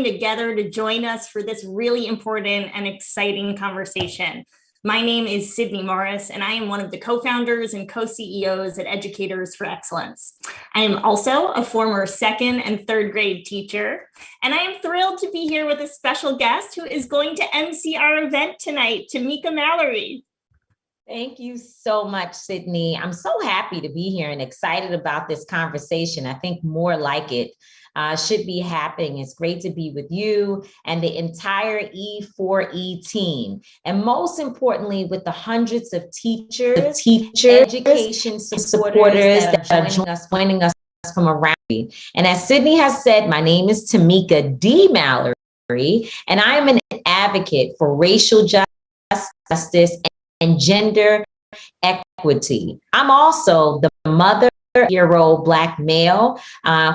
together to join us for this really important and exciting conversation. My name is Sydney Morris, and I am one of the co-founders and co-CEOs at Educators for Excellence. I am also a former second and third grade teacher, and I am thrilled to be here with a special guest who is going to MC our event tonight, Tamika Mallory. Thank you so much, Sydney. I'm so happy to be here and excited about this conversation. I think more like it should be happening. It's great to be with you and the entire E4E team. And most importantly, with the hundreds of teachers, education supporters that are joining us from around me. And as Sydney has said, my name is Tamika D. Mallory, and I am an advocate for racial justice and gender equity. I'm also the mother-year-old Black male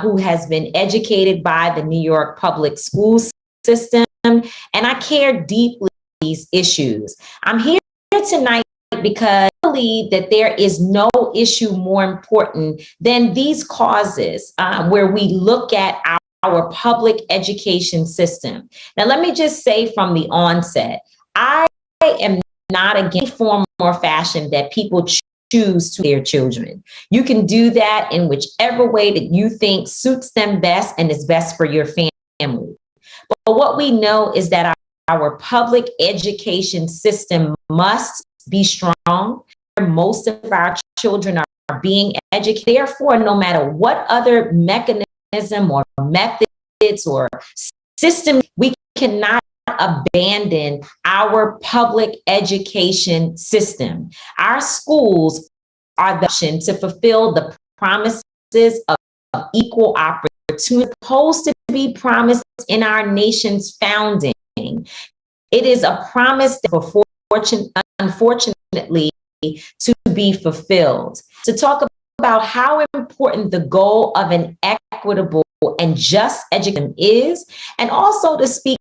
who has been educated by the New York public school system, and I care deeply about these issues. I'm here tonight because I believe that there is no issue more important than these causes where we look at our public education system. Now, let me just say from the onset, I am not against form or fashion that people choose to their children. You can do that in whichever way that you think suits them best and is best for your family. But what we know is that our public education system must be strong. Most of our children are being educated. Therefore, no matter what other mechanism or methods or system, we cannot abandon our public education system. Our schools are the option to fulfill the promises of equal opportunity supposed to be promised in our nation's founding. It is a promise that unfortunately to be fulfilled. To talk about how important the goal of an equitable and just education is, and also to speak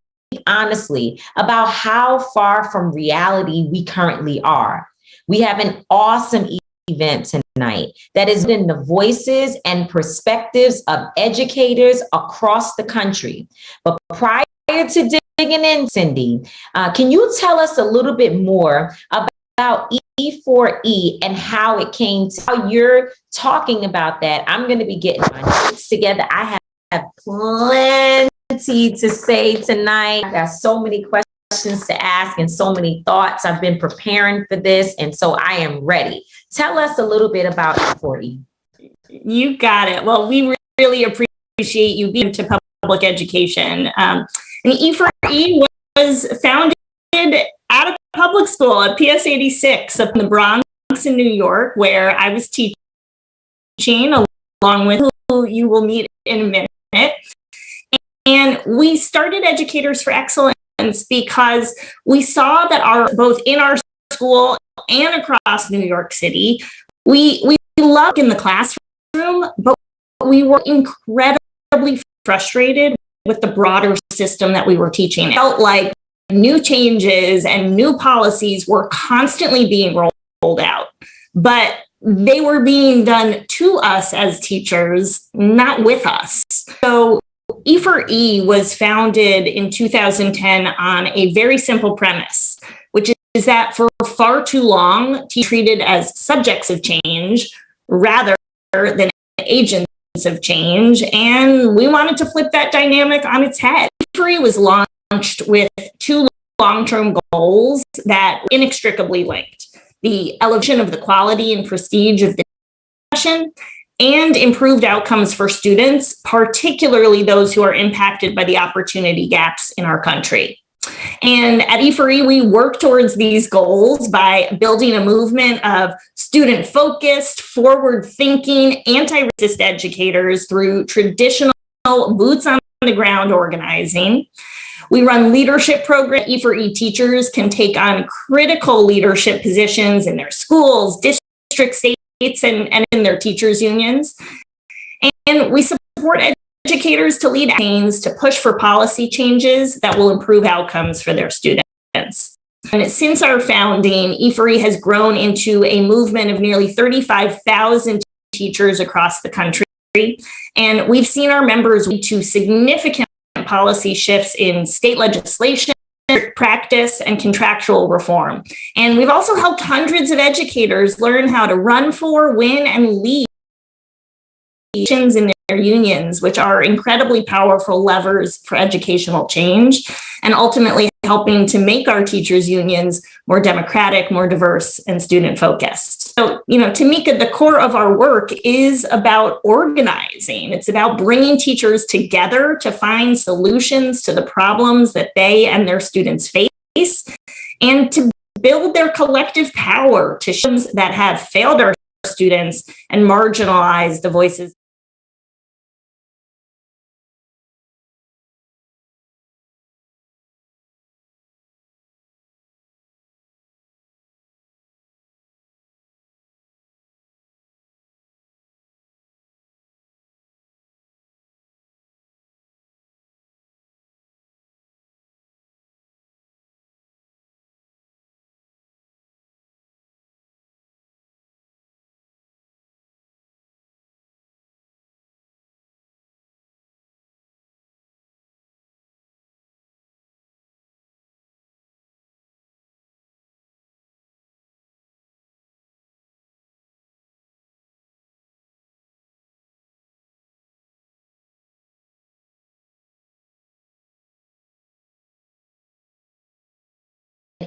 honestly about how far from reality we currently are. We have an awesome event tonight that is in the voices and perspectives of educators across the country. But prior to digging in, Cindy, can you tell us a little bit more about E4E and how it came to how you're talking about that? I'm going to be getting my notes together. I have plenty to say tonight. I got so many questions to ask and so many thoughts. I've been preparing for this, and so I am ready. Tell us a little bit about E4E. You got it. Well, we really appreciate you being to public education. And E4E was founded at a public school at PS 86 up in the Bronx in New York, where I was teaching along with who you will meet in a minute. And we started Educators for Excellence because we saw that both in our school and across New York City, we loved in the classroom, but we were incredibly frustrated with the broader system that we were teaching. It felt like new changes and new policies were constantly being rolled out, but they were being done to us as teachers, not with us. So E4E was founded in 2010 on a very simple premise, which is that for far too long, treated as subjects of change rather than agents of change. And we wanted to flip that dynamic on its head. E4E was launched with two long-term goals that were inextricably linked: the elevation of the quality and prestige of the session, and improved outcomes for students, particularly those who are impacted by the opportunity gaps in our country. And at E4E, we work towards these goals by building a movement of student-focused, forward-thinking, anti-racist educators through traditional boots-on-the-ground organizing. We run leadership programs. E4E teachers can take on critical leadership positions in their schools, districts, states, and in their teachers' unions. And we support educators to lead campaigns to push for policy changes that will improve outcomes for their students. And since our founding, E4E has grown into a movement of nearly 35,000 teachers across the country. And we've seen our members lead to significant policy shifts in state legislation, practice, and contractual reform. And we've also helped hundreds of educators learn how to run for, win, and lead in their unions, which are incredibly powerful levers for educational change, and ultimately helping to make our teachers' unions more democratic, more diverse, and student-focused. So, Tamika, the core of our work is about organizing. It's about bringing teachers together to find solutions to the problems that they and their students face, and to build their collective power to show that have failed our students and marginalized the voices.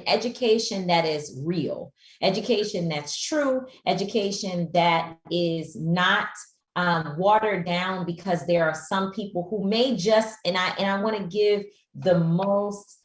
Education that is real, education that's true, education that is not watered down, because there are some people who may just, and I want to give the most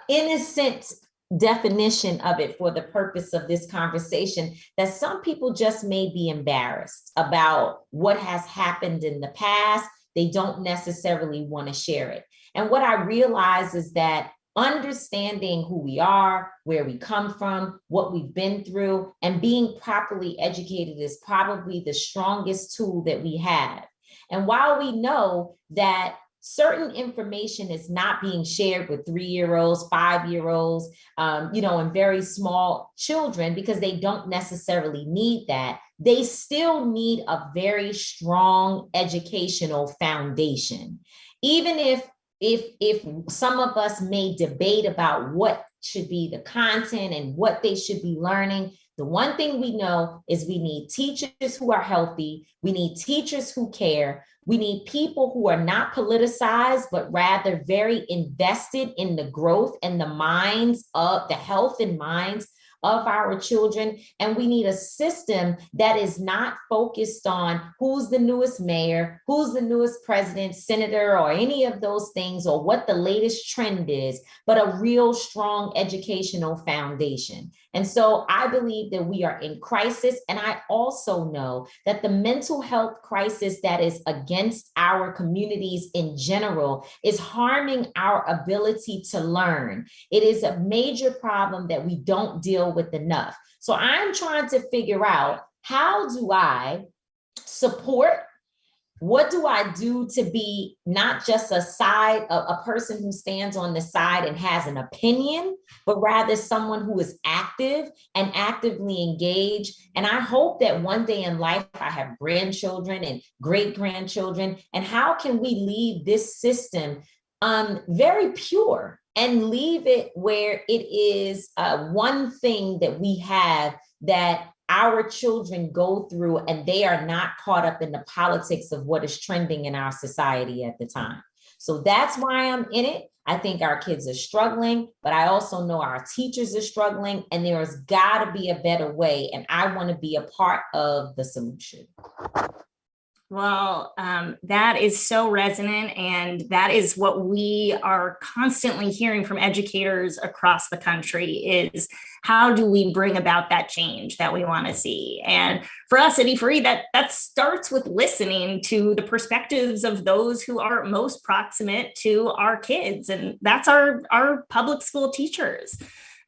innocent definition of it for the purpose of this conversation, that some people just may be embarrassed about what has happened in the past. They don't necessarily want to share it. And what I realize is that understanding who we are, where we come from, what we've been through, and being properly educated is probably the strongest tool that we have. And while we know that certain information is not being shared with 3-year-olds, 5-year-olds, and very small children, because they don't necessarily need that, they still need a very strong educational foundation. Even if some of us may debate about what should be the content and what they should be learning, the one thing we know is we need teachers who are healthy. We need teachers who care. We need people who are not politicized, but rather very invested in the growth and the minds of the health and minds of our children. And we need a system that is not focused on who's the newest mayor, who's the newest president, senator, or any of those things, or what the latest trend is, but a real strong educational foundation. And so I believe that we are in crisis. And I also know that the mental health crisis that is against our communities in general is harming our ability to learn. It is a major problem that we don't deal with enough. So I'm trying to figure out, how do I support? What do I do to be not just a person who stands on the side and has an opinion, but rather someone who is active and actively engaged? And I hope that one day in life I have grandchildren and great-grandchildren. And how can we leave this system very pure and leave it where it is one thing that we have that our children go through, and they are not caught up in the politics of what is trending in our society at the time. So that's why I'm in it. I think our kids are struggling, but I also know our teachers are struggling, and there has got to be a better way. And I want to be a part of the solution. Well, that is so resonant, and that is what we are constantly hearing from educators across the country is, how do we bring about that change that we want to see? And for us at E4E, that starts with listening to the perspectives of those who are most proximate to our kids, and that's our public school teachers.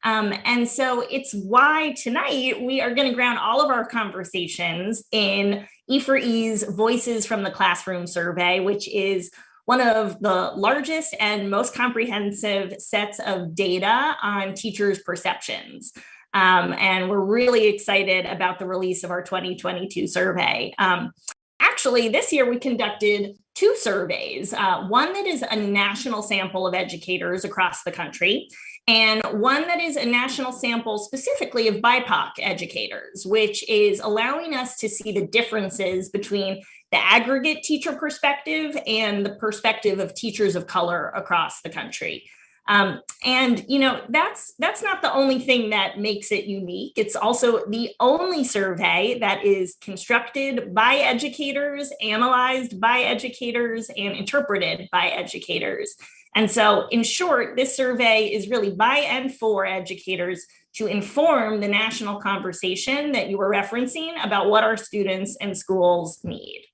And so it's why tonight we are going to ground all of our conversations in E4E's Voices from the Classroom survey, which is one of the largest and most comprehensive sets of data on teachers' perceptions. And we're really excited about the release of our 2022 survey. actually, this year we conducted two surveys, one that is a national sample of educators across the country, and one that is a national sample specifically of BIPOC educators, which is allowing us to see the differences between the aggregate teacher perspective and the perspective of teachers of color across the country. And that's not the only thing that makes it unique. It's also the only survey that is constructed by educators, analyzed by educators, and interpreted by educators. And so, in short, this survey is really by and for educators to inform the national conversation that you were referencing about what our students and schools need.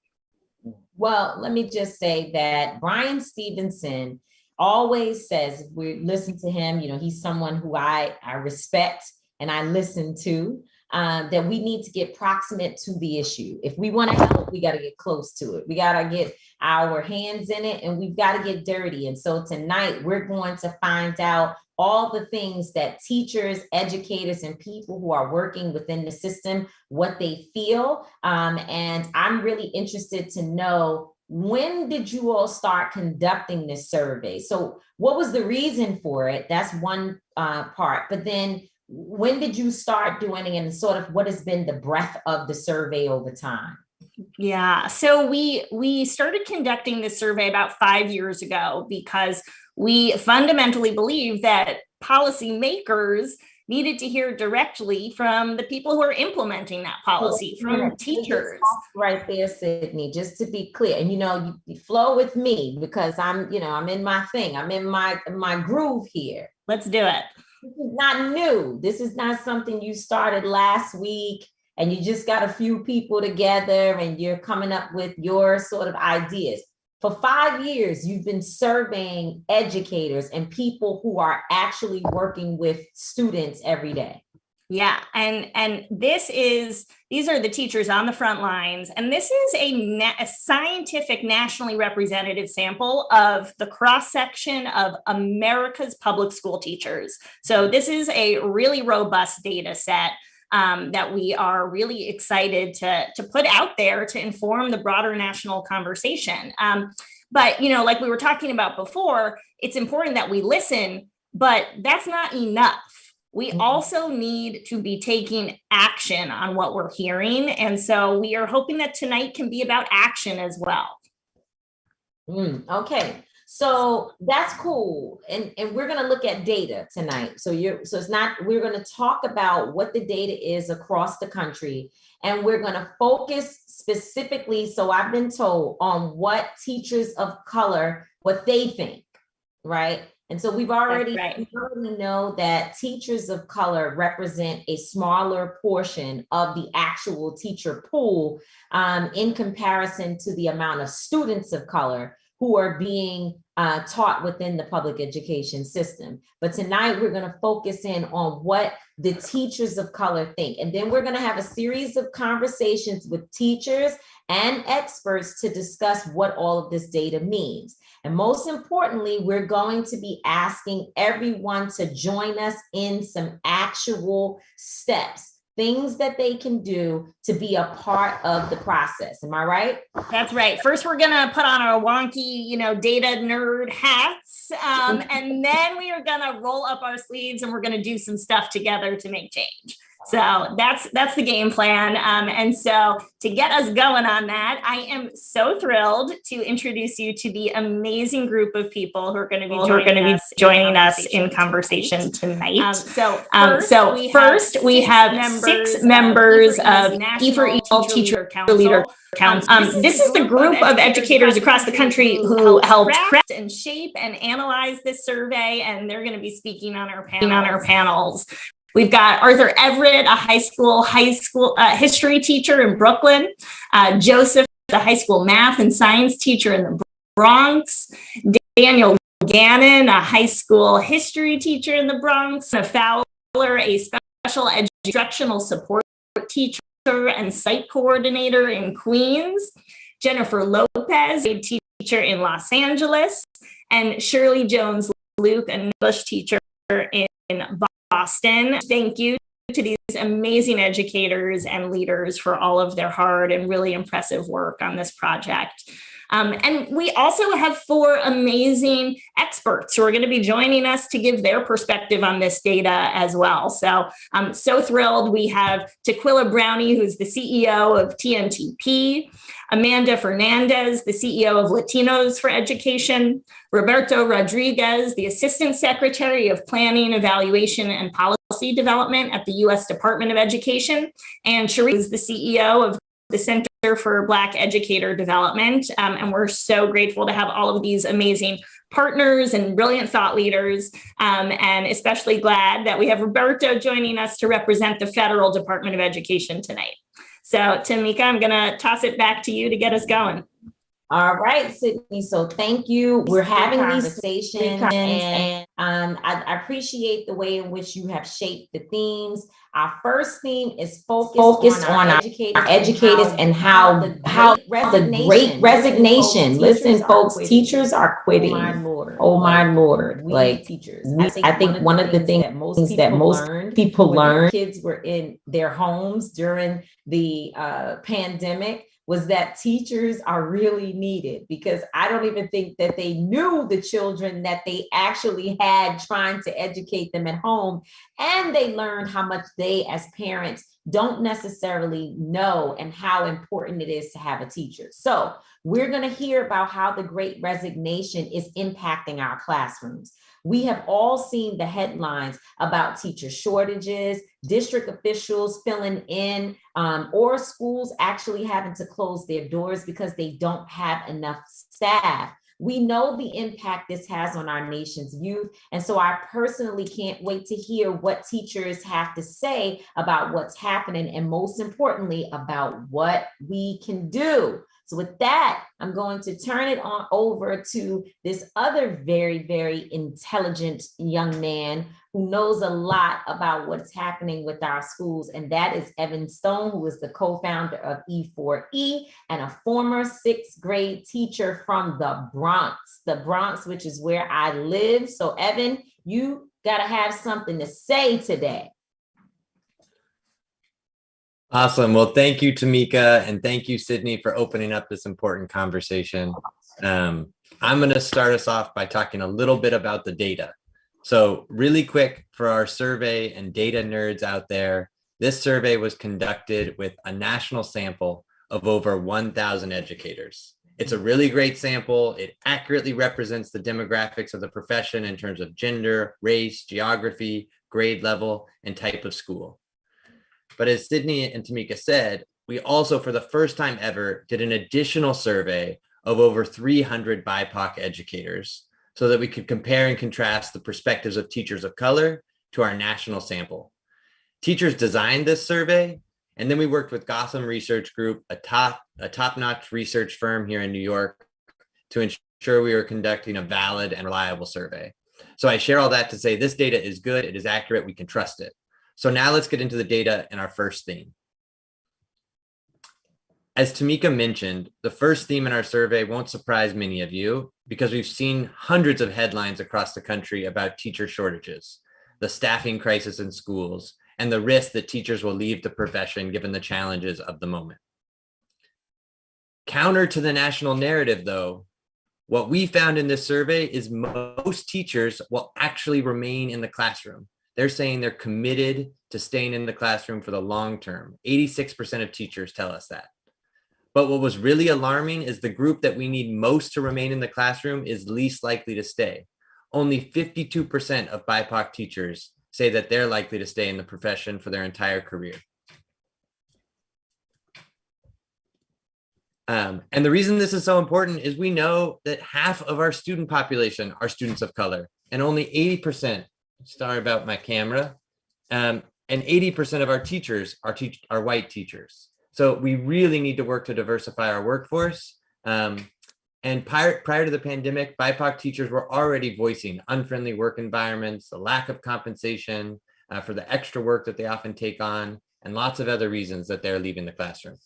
Well, let me just say that Brian Stevenson always says, if we listen to him, he's someone who I respect and I listen to, that we need to get proximate to the issue. If we want to help, we got to get close to it. We got to get our hands in it, and we've got to get dirty. And so tonight we're going to find out all the things that teachers, educators, and people who are working within the system, what they feel. And I'm really interested to know, when did you all start conducting this survey? So what was the reason for it? That's one part. But then when did you start doing it, and sort of what has been the breadth of the survey over time? Yeah, so we started conducting this survey about 5 years ago because we fundamentally believe that policymakers needed to hear directly from the people who are implementing that policy, from teachers. Right there, Sydney, just to be clear. And you flow with me because I'm in my thing. I'm in my groove here. Let's do it. This is not new. This is not something you started last week and you just got a few people together and you're coming up with your sort of ideas. For 5 years, you've been surveying educators and people who are actually working with students every day. Yeah, and these are the teachers on the front lines, and this is a scientific, nationally representative sample of the cross-section of America's public school teachers. So this is a really robust data set that we are really excited to put out there to inform the broader national conversation. But, like we were talking about before, it's important that we listen, but that's not enough. We also need to be taking action on what we're hearing. And so we are hoping that tonight can be about action as well. Okay. So that's cool. And we're going to look at data tonight. So we're going to talk about what the data is across the country. And we're going to focus specifically, so I've been told, on what teachers of color, what they think, right? And so we already know that teachers of color represent a smaller portion of the actual teacher pool in comparison to the amount of students of color who are being taught within the public education system. But tonight we're going to focus in on what the teachers of color think. And then we're going to have a series of conversations with teachers and experts to discuss what all of this data means. And most importantly, we're going to be asking everyone to join us in some actual steps, things that they can do to be a part of the process. Am I right? That's right. First, we're going to put on our wonky, data nerd hats. And then we are going to roll up our sleeves and we're going to do some stuff together to make change. So that's the game plan. And so to get us going on that, I am so thrilled to introduce you to the amazing group of people who are going to be joining us in conversation tonight. First, we have 6 members of E4E Teacher Leader Council. This is the group of educators across the country who helped craft and shape and analyze this survey, and they're going to be speaking on our panels. We've got Arthur Everett, a high school history teacher in Brooklyn, Joseph, the high school math and science teacher in the Bronx, Daniel Gannon, a high school history teacher in the Bronx, Fowler, a special instructional support teacher and site coordinator in Queens, Jennifer Lopez, a teacher in Los Angeles, and Shirley Jones-Luke, an English teacher in Boston. Thank you to these amazing educators and leaders for all of their hard and really impressive work on this project. And we also have 4 amazing experts who are going to be joining us to give their perspective on this data as well. So I'm so thrilled. We have Tequila Brownie, who's the CEO of TNTP, Amanda Fernandez, the CEO of Latinos for Education, Roberto Rodriguez, the Assistant Secretary of Planning, Evaluation, and Policy Development at the U.S. Department of Education, and Sheree, who's the CEO of the Center for Black Educator Development. And we're so grateful to have all of these amazing partners and brilliant thought leaders, and especially glad that we have Roberto joining us to represent the Federal Department of Education tonight. So Tamika, I'm gonna toss it back to you to get us going. All right, Sydney. So thank you. We're having conversations, and I appreciate the way in which you have shaped the themes. Our first theme is focused on our educators and how the Great Resignation. Listen, folks, teachers are quitting. Oh my Lord! Like teachers, I think one of the things that most people learn, kids were in their homes during the pandemic, was that teachers are really needed, because I don't even think that they knew the children that they actually had trying to educate them at home. And they learned how much they as parents don't necessarily know and how important it is to have a teacher. So we're going to hear about how the Great Resignation is impacting our classrooms. We have all seen the headlines about teacher shortages, district officials filling in, or schools actually having to close their doors because they don't have enough staff. We know the impact this has on our nation's youth. And so I personally can't wait to hear what teachers have to say about what's happening, and most importantly, about what we can do. So with that, I'm going to turn it on over to this other very, very intelligent young man who knows a lot about what's happening with our schools. And that is Evan Stone, who is the co-founder of E4E and a former 6th grade teacher from the Bronx, which is where I live. So Evan, you got to have something to say today. Awesome. Well, thank you, Tamika, and thank you, Sydney, for opening up this important conversation. I'm going to start us off by talking a little bit about the data. So really quick, for our survey and data nerds out there, this survey was conducted with a national sample of over 1,000 educators. It's a really great sample. It accurately represents the demographics of the profession in terms of gender, race, geography, grade level, and type of school. But as Sydney and Tamika said, we also, for the first time ever, did an additional survey of over 300 BIPOC educators so that we could compare and contrast the perspectives of teachers of color to our national sample. Teachers designed this survey, and then we worked with Gotham Research Group, a top-notch research firm here in New York, to ensure we were conducting a valid and reliable survey. So I share all that to say this data is good, it is accurate, we can trust it. So now let's get into the data and our first theme. As Tamika mentioned, the first theme in our survey won't surprise many of you because we've seen hundreds of headlines across the country about teacher shortages, the staffing crisis in schools, and the risk that teachers will leave the profession given the challenges of the moment. Counter to the national narrative, though, what we found in this survey is most teachers will actually remain in the classroom. They're saying they're committed to staying in the classroom for the long term. 86% of teachers tell us that. But what was really alarming is the group that we need most to remain in the classroom is least likely to stay. Only 52% of BIPOC teachers say that they're likely to stay in the profession for their entire career. And the reason this is so important is we know that half of our student population are students of color, and only 80%, sorry about my camera, and 80% of our teachers are white teachers. So we really need to work to diversify our workforce. And prior to the pandemic, BIPOC teachers were already voicing unfriendly work environments, the lack of compensation for the extra work that they often take on, and lots of other reasons that they're leaving the classroom.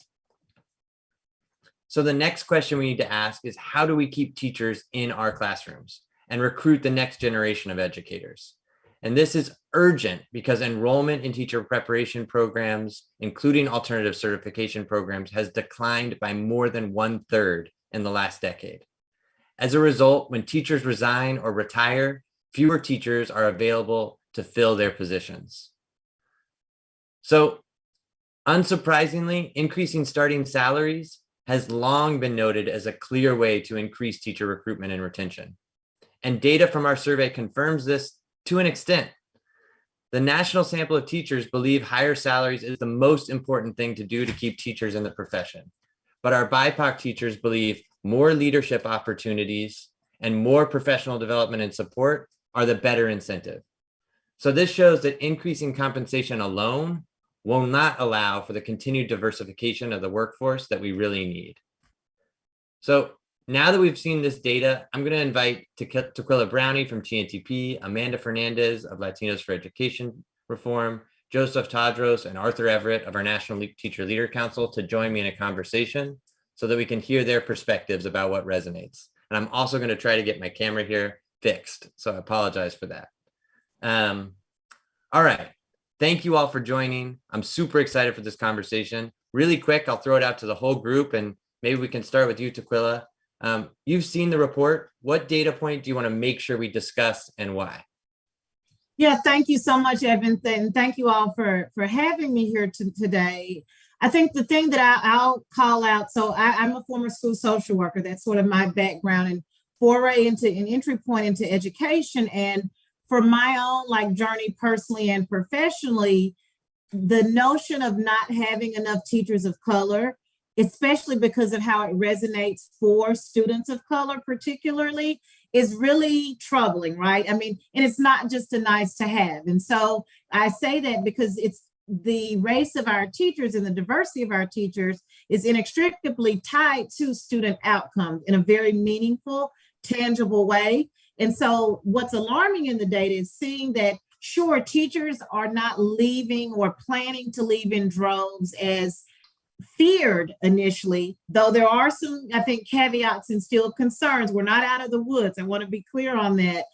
So the next question we need to ask is, how do we keep teachers in our classrooms and recruit the next generation of educators? And this is urgent because enrollment in teacher preparation programs, including alternative certification programs, has declined by more than 1/3 in the last decade. As a result, when teachers resign or retire, fewer teachers are available to fill their positions. So, unsurprisingly, increasing starting salaries has long been noted as a clear way to increase teacher recruitment and retention. And data from our survey confirms this to an extent. The national sample of teachers believe higher salaries is the most important thing to do to keep teachers in the profession. But our BIPOC teachers believe more leadership opportunities and more professional development and support are the better incentive. So this shows that increasing compensation alone will not allow for the continued diversification of the workforce that we really need. So now that we've seen this data, I'm going to invite Tequila Brownie from TNTP, Amanda Fernandez of Latinos for Education Reform, Joseph Tadros, and Arthur Everett of our National Teacher Leader Council to join me in a conversation so that we can hear their perspectives about what resonates. And I'm also going to try to get my camera here fixed, so I apologize for that. All right. Thank you all for joining. I'm super excited for this conversation. Really quick, I'll throw it out to the whole group, and maybe we can start with you, Tequila. You've seen the report. What data point do you want to make sure we discuss and why? Yeah, thank you so much, Evan. And thank you all for having me here today. I think the thing that I'll call out, so I'm a former school social worker. That's sort of my background and foray into an entry point into education. And for my own journey personally and professionally, the notion of not having enough teachers of color, especially because of how it resonates for students of color particularly, is really troubling, right? I mean, and it's not just a nice to have. And so I say that because it's the race of our teachers and the diversity of our teachers is inextricably tied to student outcomes in a very meaningful, tangible way. And so what's alarming in the data is seeing that, sure, teachers are not leaving or planning to leave in droves as feared initially, though there are some, I think, caveats and still concerns. We're not out of the woods. I want to be clear on that.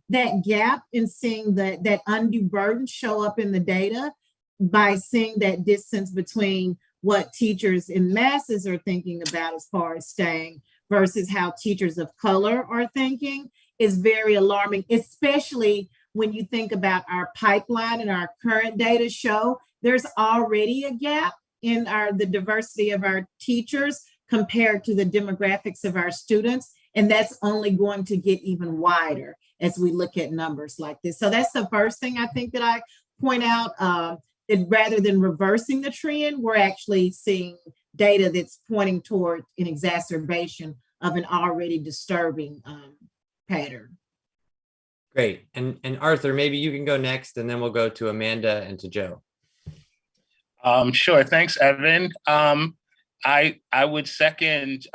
That gap in seeing that undue burden show up in the data by seeing that distance between what teachers in masses are thinking about as far as staying versus how teachers of color are thinking is very alarming, especially when you think about our pipeline and our current data show there's already a gap in the diversity of our teachers compared to the demographics of our students. And that's only going to get even wider as we look at numbers like this. So that's the first thing I think that I point out. That rather than reversing the trend, we're actually seeing data that's pointing toward an exacerbation of an already disturbing pattern. Great. And Arthur, maybe you can go next, and then we'll go to Amanda and to Joe. Sure. Thanks, Evan. I would second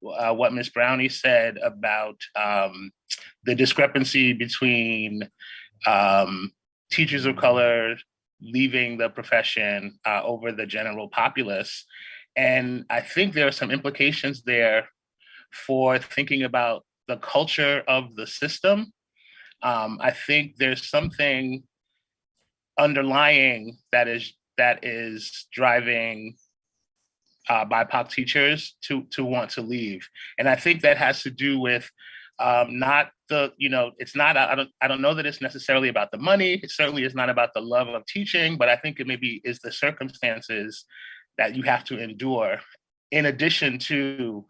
what Ms. Brownie said about the discrepancy between teachers of color leaving the profession over the general populace. And I think there are some implications there for thinking about the culture of the system. I think there's something underlying that is driving BIPOC teachers to want to leave. And I think that has to do with not the, it's not, I don't know that it's necessarily about the money. It certainly is not about the love of teaching, but I think it maybe is the circumstances that you have to endure in addition to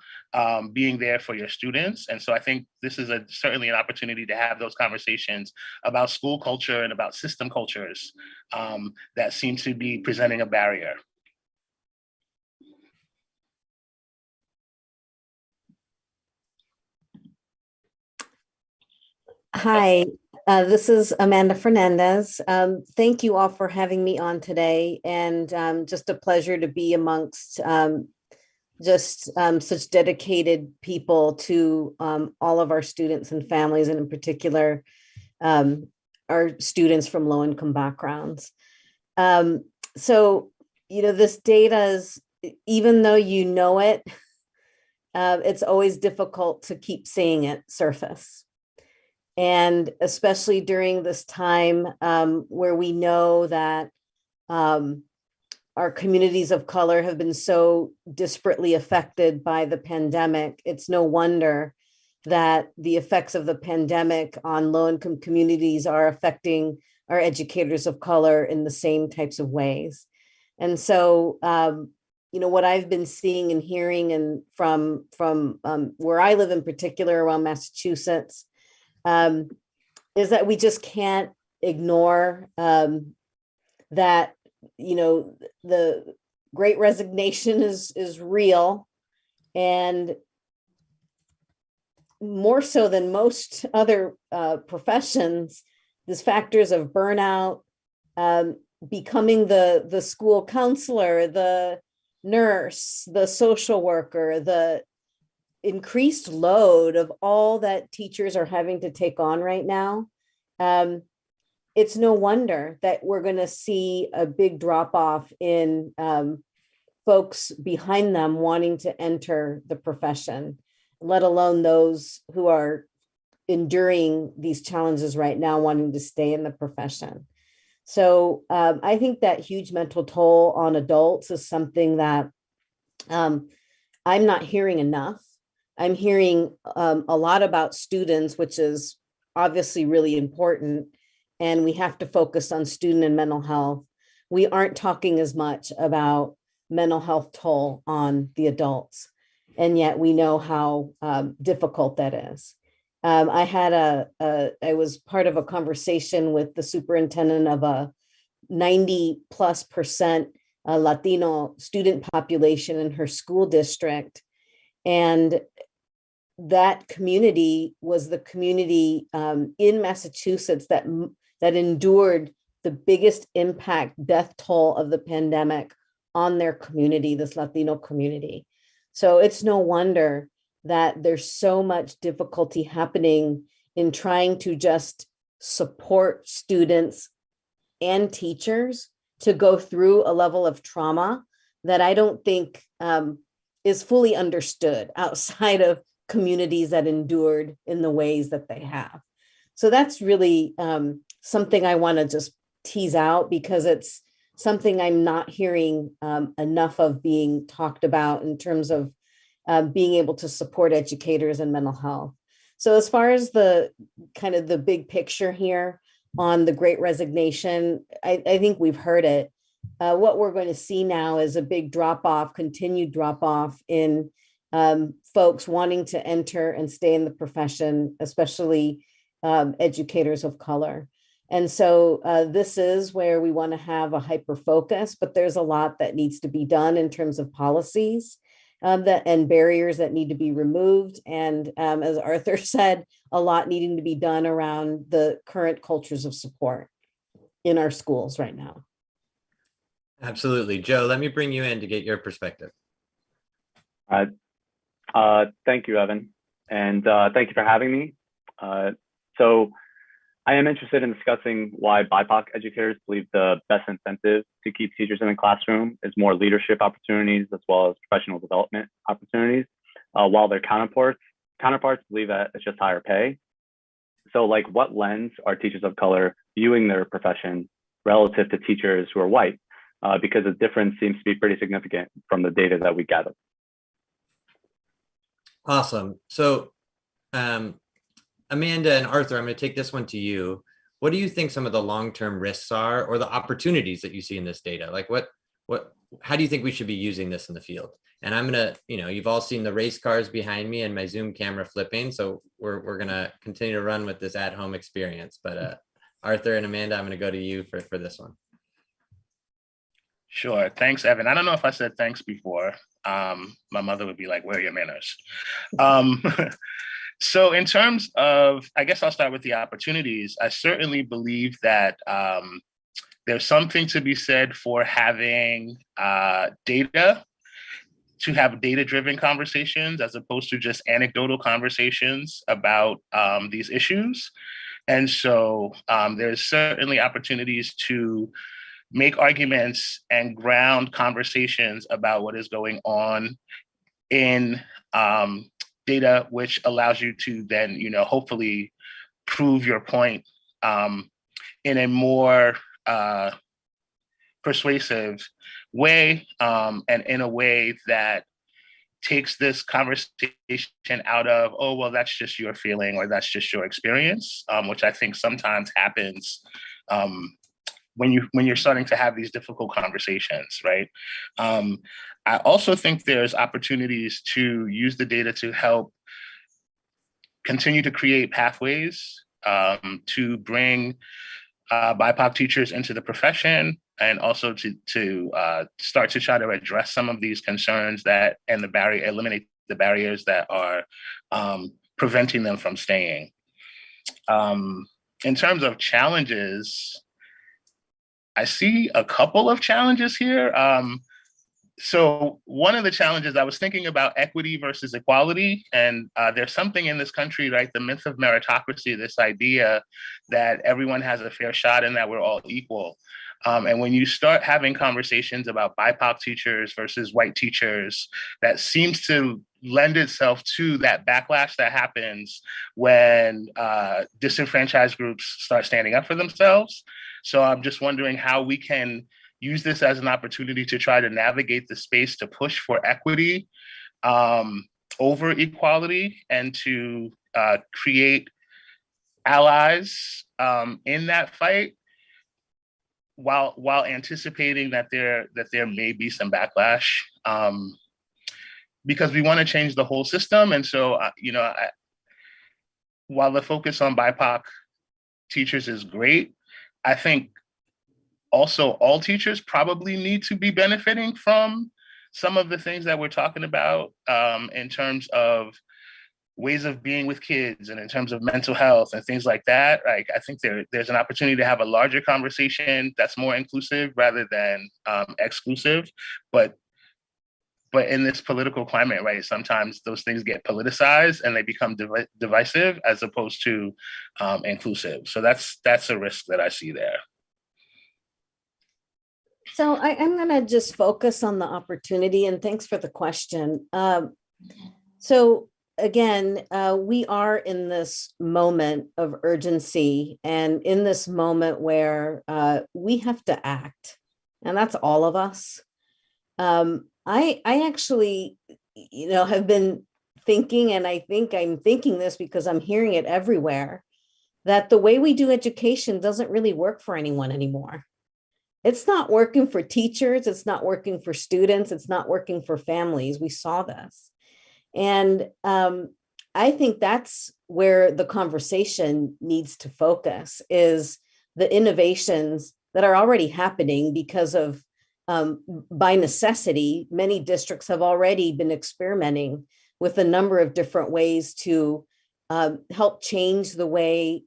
being there for your students. And so I think this is certainly an opportunity to have those conversations about school culture and about system cultures that seem to be presenting a barrier. Hi, this is Amanda Fernandez. Thank you all for having me on today, and just a pleasure to be amongst such dedicated people to all of our students and families, and in particular, our students from low-income backgrounds. So, this data is, even though you know it, it's always difficult to keep seeing it surface. And especially during this time where we know that our communities of color have been so disparately affected by the pandemic, it's no wonder that the effects of the pandemic on low-income communities are affecting our educators of color in the same types of ways. And so, what I've been seeing and hearing, and from where I live in particular, around Massachusetts, is that we just can't ignore that, the Great Resignation is real, and more so than most other professions, these factors of burnout, becoming the school counselor, the nurse, the social worker, the increased load of all that teachers are having to take on right now. It's no wonder that we're going to see a big drop off in folks behind them wanting to enter the profession, let alone those who are enduring these challenges right now, wanting to stay in the profession. So I think that huge mental toll on adults is something that I'm not hearing enough. I'm hearing a lot about students, which is obviously really important, and we have to focus on student and mental health. We aren't talking as much about mental health toll on the adults, and yet we know how difficult that is. I was part of a conversation with the superintendent of a 90+% Latino student population in her school district. And that community was the community in Massachusetts that endured the biggest impact, death toll of the pandemic on their community, this Latino community. So it's no wonder that there's so much difficulty happening in trying to just support students and teachers to go through a level of trauma that I don't think is fully understood outside of communities that endured in the ways that they have. So that's really something I want to just tease out, because it's something I'm not hearing enough of being talked about in terms of being able to support educators and mental health. So as far as the kind of the big picture here on the Great Resignation, I think we've heard it. What we're going to see now is a big drop-off, continued drop-off in folks wanting to enter and stay in the profession, especially educators of color. And so this is where we want to have a hyper focus, but there's a lot that needs to be done in terms of policies and barriers that need to be removed. And as Arthur said, a lot needing to be done around the current cultures of support in our schools right now. Absolutely. Joe, let me bring you in to get your perspective. Thank you, Evan. And thank you for having me. So I am interested in discussing why BIPOC educators believe the best incentive to keep teachers in the classroom is more leadership opportunities as well as professional development opportunities, while their counterparts believe that it's just higher pay. So like, what lens are teachers of color viewing their profession relative to teachers who are white? Because the difference seems to be pretty significant from the data that we gather. Awesome. So Amanda and Arthur, I'm going to take this one to you. What do you think some of the long-term risks are, or the opportunities that you see in this data? Like how do you think we should be using this in the field? And I'm going to, you've all seen the race cars behind me and my Zoom camera flipping. So we're going to continue to run with this at-home experience. But Arthur and Amanda, I'm going to go to you for this one. Sure. Thanks, Evan. I don't know if I said thanks before. My mother would be like, where are your manners? So in terms of, I guess I'll start with the opportunities. I certainly believe that there's something to be said for having data, to have data-driven conversations as opposed to just anecdotal conversations about these issues. And so there's certainly opportunities to make arguments and ground conversations about what is going on in data, which allows you to then, hopefully prove your point in a more persuasive way, and in a way that takes this conversation out of, oh, well, that's just your feeling or that's just your experience, which I think sometimes happens when you're starting to have these difficult conversations, right? I also think there's opportunities to use the data to help continue to create pathways to bring BIPOC teachers into the profession, and also to start to try to address some of these concerns and eliminate the barriers that are preventing them from staying. In terms of challenges, I see a couple of challenges here. So one of the challenges, I was thinking about equity versus equality, and there's something in this country, right? The myth of meritocracy, this idea that everyone has a fair shot and that we're all equal. And when you start having conversations about BIPOC teachers versus white teachers, that seems to lend itself to that backlash that happens when disenfranchised groups start standing up for themselves. So I'm just wondering how we can use this as an opportunity to try to navigate the space to push for equity over equality, and to create allies in that fight, while anticipating that there may be some backlash, because we want to change the whole system. And so, while the focus on BIPOC teachers is great, I think also all teachers probably need to be benefiting from some of the things that we're talking about in terms of ways of being with kids and in terms of mental health and things like that. Like, I think there's an opportunity to have a larger conversation that's more inclusive rather than exclusive. But in this political climate, right, sometimes those things get politicized and they become divisive as opposed to inclusive. So that's a risk that I see there. So I'm going to just focus on the opportunity, and thanks for the question. So again, we are in this moment of urgency, and in this moment where we have to act, and that's all of us. I actually, have been thinking, and I think I'm thinking this because I'm hearing it everywhere, that the way we do education doesn't really work for anyone anymore. It's not working for teachers. It's not working for students. It's not working for families. We saw this. And I think that's where the conversation needs to focus, is the innovations that are already happening because of, by necessity, many districts have already been experimenting with a number of different ways to help change the way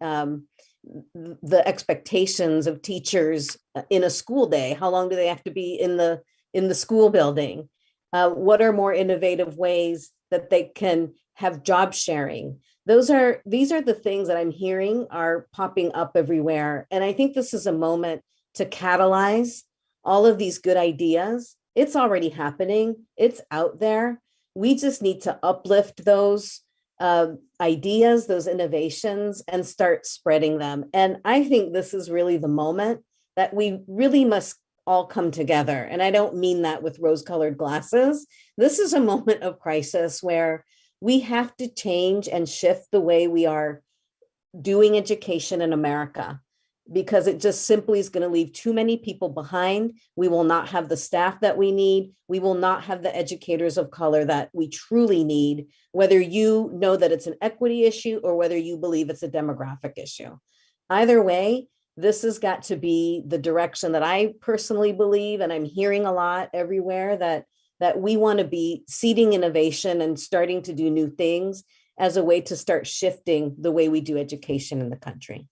the expectations of teachers in a school day. How long do they have to be in the school building? What are more innovative ways that they can have job sharing? These are the things that I'm hearing are popping up everywhere. And I think this is a moment to catalyze all of these good ideas. It's already happening. It's out there. We just need to uplift those ideas, those innovations, and start spreading them. And I think this is really the moment that we really must all come together. And I don't mean that with rose-colored glasses. This is a moment of crisis where we have to change and shift the way we are doing education in America, because it just simply is going to leave too many people behind. We will not have the staff that we need. We will not have the educators of color that we truly need, whether you know that it's an equity issue or whether you believe it's a demographic issue. Either way, this has got to be the direction that I personally believe, and I'm hearing a lot everywhere, that we want to be seeding innovation and starting to do new things as a way to start shifting the way we do education in the country.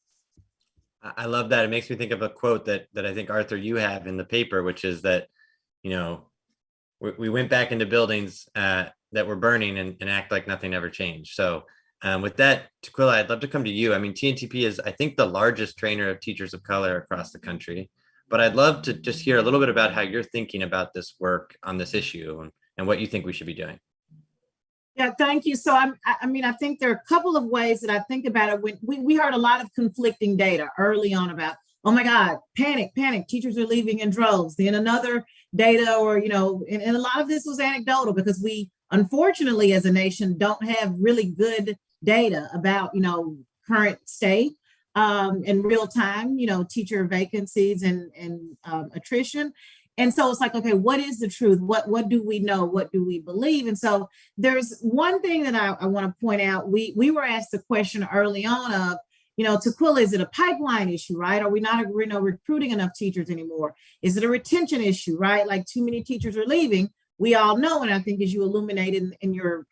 I love that. It makes me think of a quote that I think, Arthur, you have in the paper, which is that, we went back into buildings that were burning and act like nothing ever changed. So with that, Tequila, I'd love to come to you. I mean, TNTP is, I think, the largest trainer of teachers of color across the country, but I'd love to just hear a little bit about how you're thinking about this work on this issue and what you think we should be doing. Yeah, thank you. So I mean, I think there are a couple of ways that I think about it. When we heard a lot of conflicting data early on about, oh my God, panic, panic, teachers are leaving in droves. Then another data, or, and a lot of this was anecdotal because we, unfortunately, as a nation, don't have really good data about, current state in real time, teacher vacancies and attrition. And so it's like, okay, what is the truth? What do we know? What do we believe? And so there's one thing that I want to point out. We were asked the question early on of, Tequila, is it a pipeline issue, right? Are we not recruiting enough teachers anymore? Is it a retention issue, right? Like too many teachers are leaving. We all know, and I think as you illuminated in your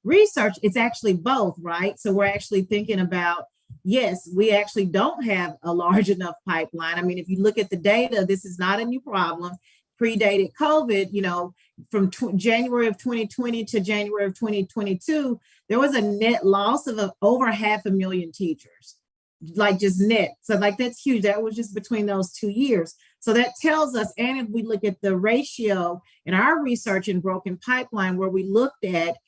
research, it's actually both, right? So we're actually thinking about, yes, we actually don't have a large enough pipeline. I mean, if you look at the data, this is not a new problem. Predated COVID, from January of 2020 to January of 2022, there was a net loss of over 500,000 teachers, like just net. So like that's huge. That was just between those 2 years. So that tells us, and if we look at the ratio in our research in broken pipeline, where we looked at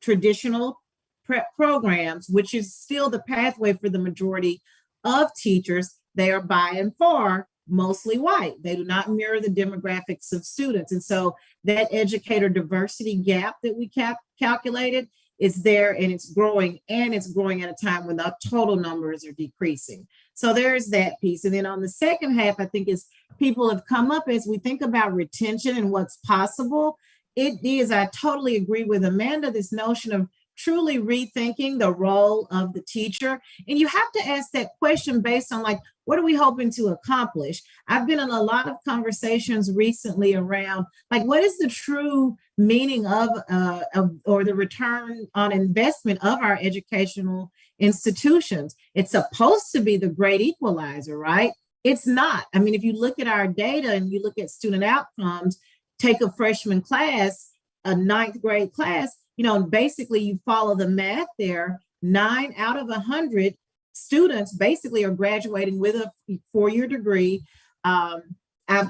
traditional prep programs, which is still the pathway for the majority of teachers, they are by and far mostly white. They do not mirror the demographics of students. And so that educator diversity gap that we calculated is there, and it's growing at a time when the total numbers are decreasing. So there's that piece. And then on the second half, I think is people have come up as we think about retention and what's possible. It is, I totally agree with Amanda, this notion of truly rethinking the role of the teacher. And you have to ask that question based on like, what are we hoping to accomplish? I've been in a lot of conversations recently around like, what is the true meaning of or the return on investment of our educational institutions? It's supposed to be the great equalizer, right? It's not. I mean, if you look at our data and you look at student outcomes, take a freshman class, a ninth grade class, basically you follow the math there, 9 out of 100 students basically are graduating with a 4-year degree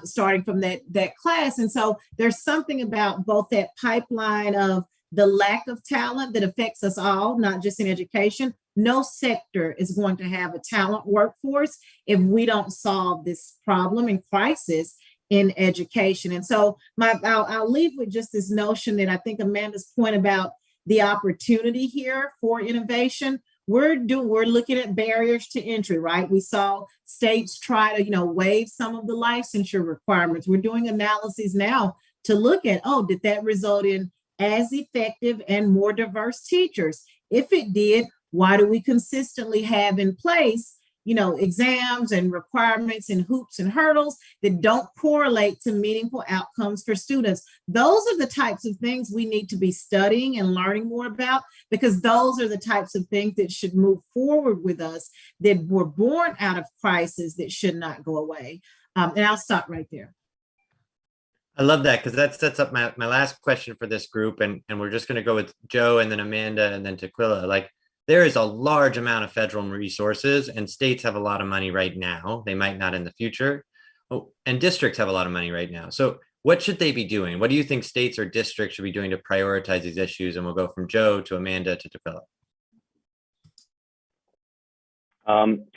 starting from that class. And so there's something about both that pipeline of the lack of talent that affects us all, not just in education. No sector is going to have a talent workforce if we don't solve this problem and crisis in education. And so I'll leave with just this notion that I think Amanda's point about the opportunity here for innovation. We're looking at barriers to entry, right? We saw states try to, waive some of the licensure requirements. We're doing analyses now to look at, did that result in as effective and more diverse teachers? If it did, why do we consistently have in place exams and requirements and hoops and hurdles that don't correlate to meaningful outcomes for students? Those are the types of things we need to be studying and learning more about, because those are the types of things that should move forward with us, that were born out of crisis that should not go away. And I'll stop right there. I love that, because that sets up my last question for this group. And we're just going to go with Joe and then Amanda and then Tequila. Like, there is a large amount of federal resources, and states have a lot of money right now. They might not in the future. And districts have a lot of money right now. So what should they be doing? What do you think states or districts should be doing to prioritize these issues? And we'll go from Joe to Amanda to Tequila.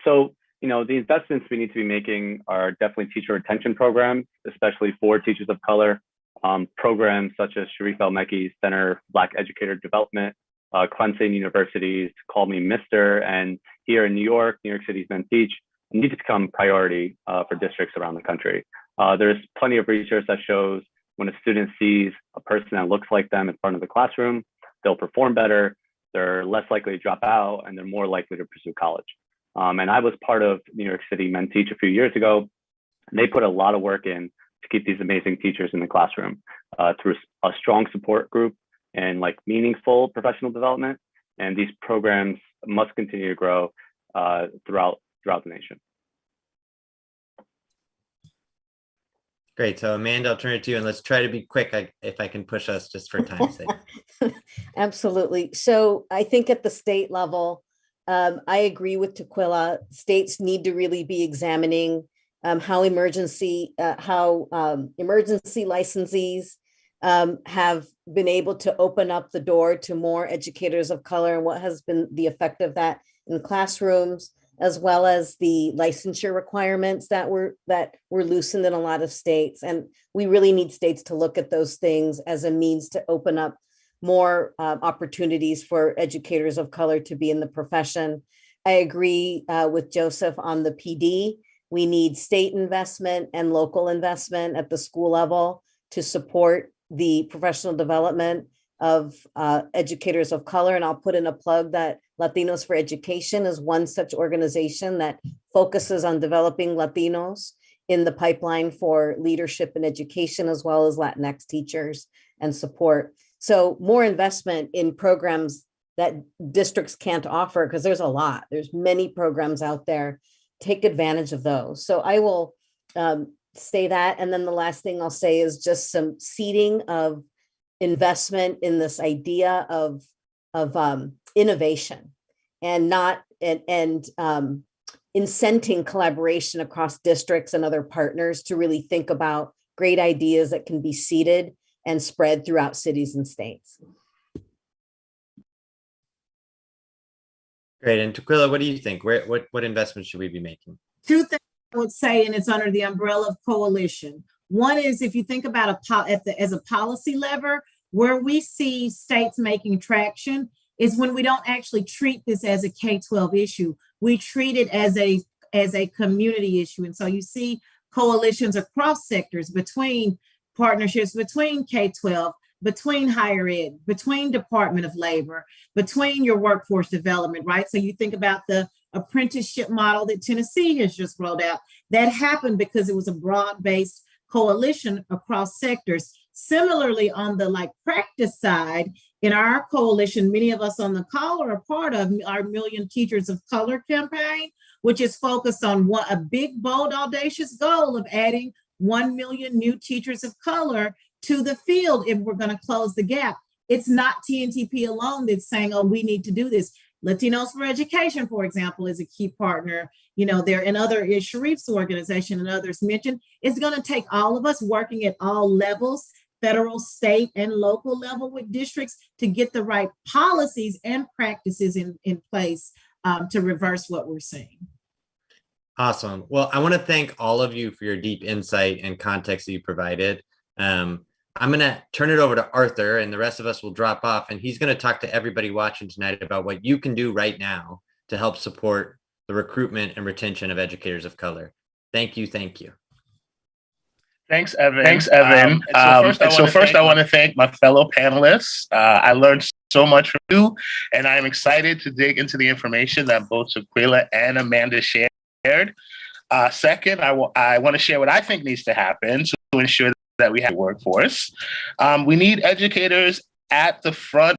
So, the investments we need to be making are definitely teacher retention programs, especially for teachers of color. Programs such as Sharif El-Meki's Center for Black Educator Development, Clemson University's Call Me Mister, and here in New York City's Men Teach, need to become priority for districts around the country. There's plenty of research that shows when a student sees a person that looks like them in front of the classroom, they'll perform better, they're less likely to drop out, and they're more likely to pursue college. And I was part of New York City Men Teach a few years ago, and they put a lot of work in to keep these amazing teachers in the classroom through a strong support group and like meaningful professional development. And these programs must continue to grow throughout the nation. Great. So Amanda, I'll turn it to you, and let's try to be quick if I can push us just for time's sake. Absolutely. So I think at the state level, I agree with Tequila. States need to really be examining how emergency licensees have been able to open up the door to more educators of color, and what has been the effect of that in classrooms, as well as the licensure requirements that were loosened in a lot of states. And we really need states to look at those things as a means to open up more opportunities for educators of color to be in the profession. I agree with Joseph on the PD. We need state investment and local investment at the school level to support the professional development of educators of color. And I'll put in a plug that Latinos for Education is one such organization that focuses on developing Latinos in the pipeline for leadership in education, as well as Latinx teachers and support. So more investment in programs that districts can't offer, because there's a lot. There's many programs out there. Take advantage of those. So I will say that. And then the last thing I'll say is just some seeding of investment in this idea of innovation, and not incenting collaboration across districts and other partners to really think about great ideas that can be seeded and spread throughout cities and states. Great. And Tequila, what do you think? What investments should we be making? Two things I would say, and it's under the umbrella of coalition. One is, if you think about as a policy lever, where we see states making traction is when we don't actually treat this as a K-12 issue. We treat it as a community issue. And so you see coalitions across sectors, between partnerships, between K-12, between higher ed, between Department of Labor, between your workforce development, right? So you think about the apprenticeship model that Tennessee has just rolled out. That happened because it was a broad-based coalition across sectors. Similarly, on the practice side, in our coalition, many of us on the call are a part of our Million Teachers of Color campaign, which is focused on a big, bold, audacious goal of adding 1 million new teachers of color to the field if we're going to close the gap. It's not TNTP alone that's saying, oh, we need to do this. Latinos for Education, for example, is a key partner. There and other, Sharif's organization and others mentioned. It's going to take all of us working at all levels, federal, state, and local level with districts, to get the right policies and practices in place to reverse what we're seeing. Awesome. Well, I want to thank all of you for your deep insight and context that you provided. I'm going to turn it over to Arthur, and the rest of us will drop off, and he's going to talk to everybody watching tonight about what you can do right now to help support the recruitment and retention of educators of color. Thank you. Thank you. Thanks, Evan. First, I want to thank my fellow panelists. I learned so much from you, and I'm excited to dig into the information that both Tequila and Amanda shared. Second, I want to share what I think needs to happen to ensure that we have a workforce. We need educators at the front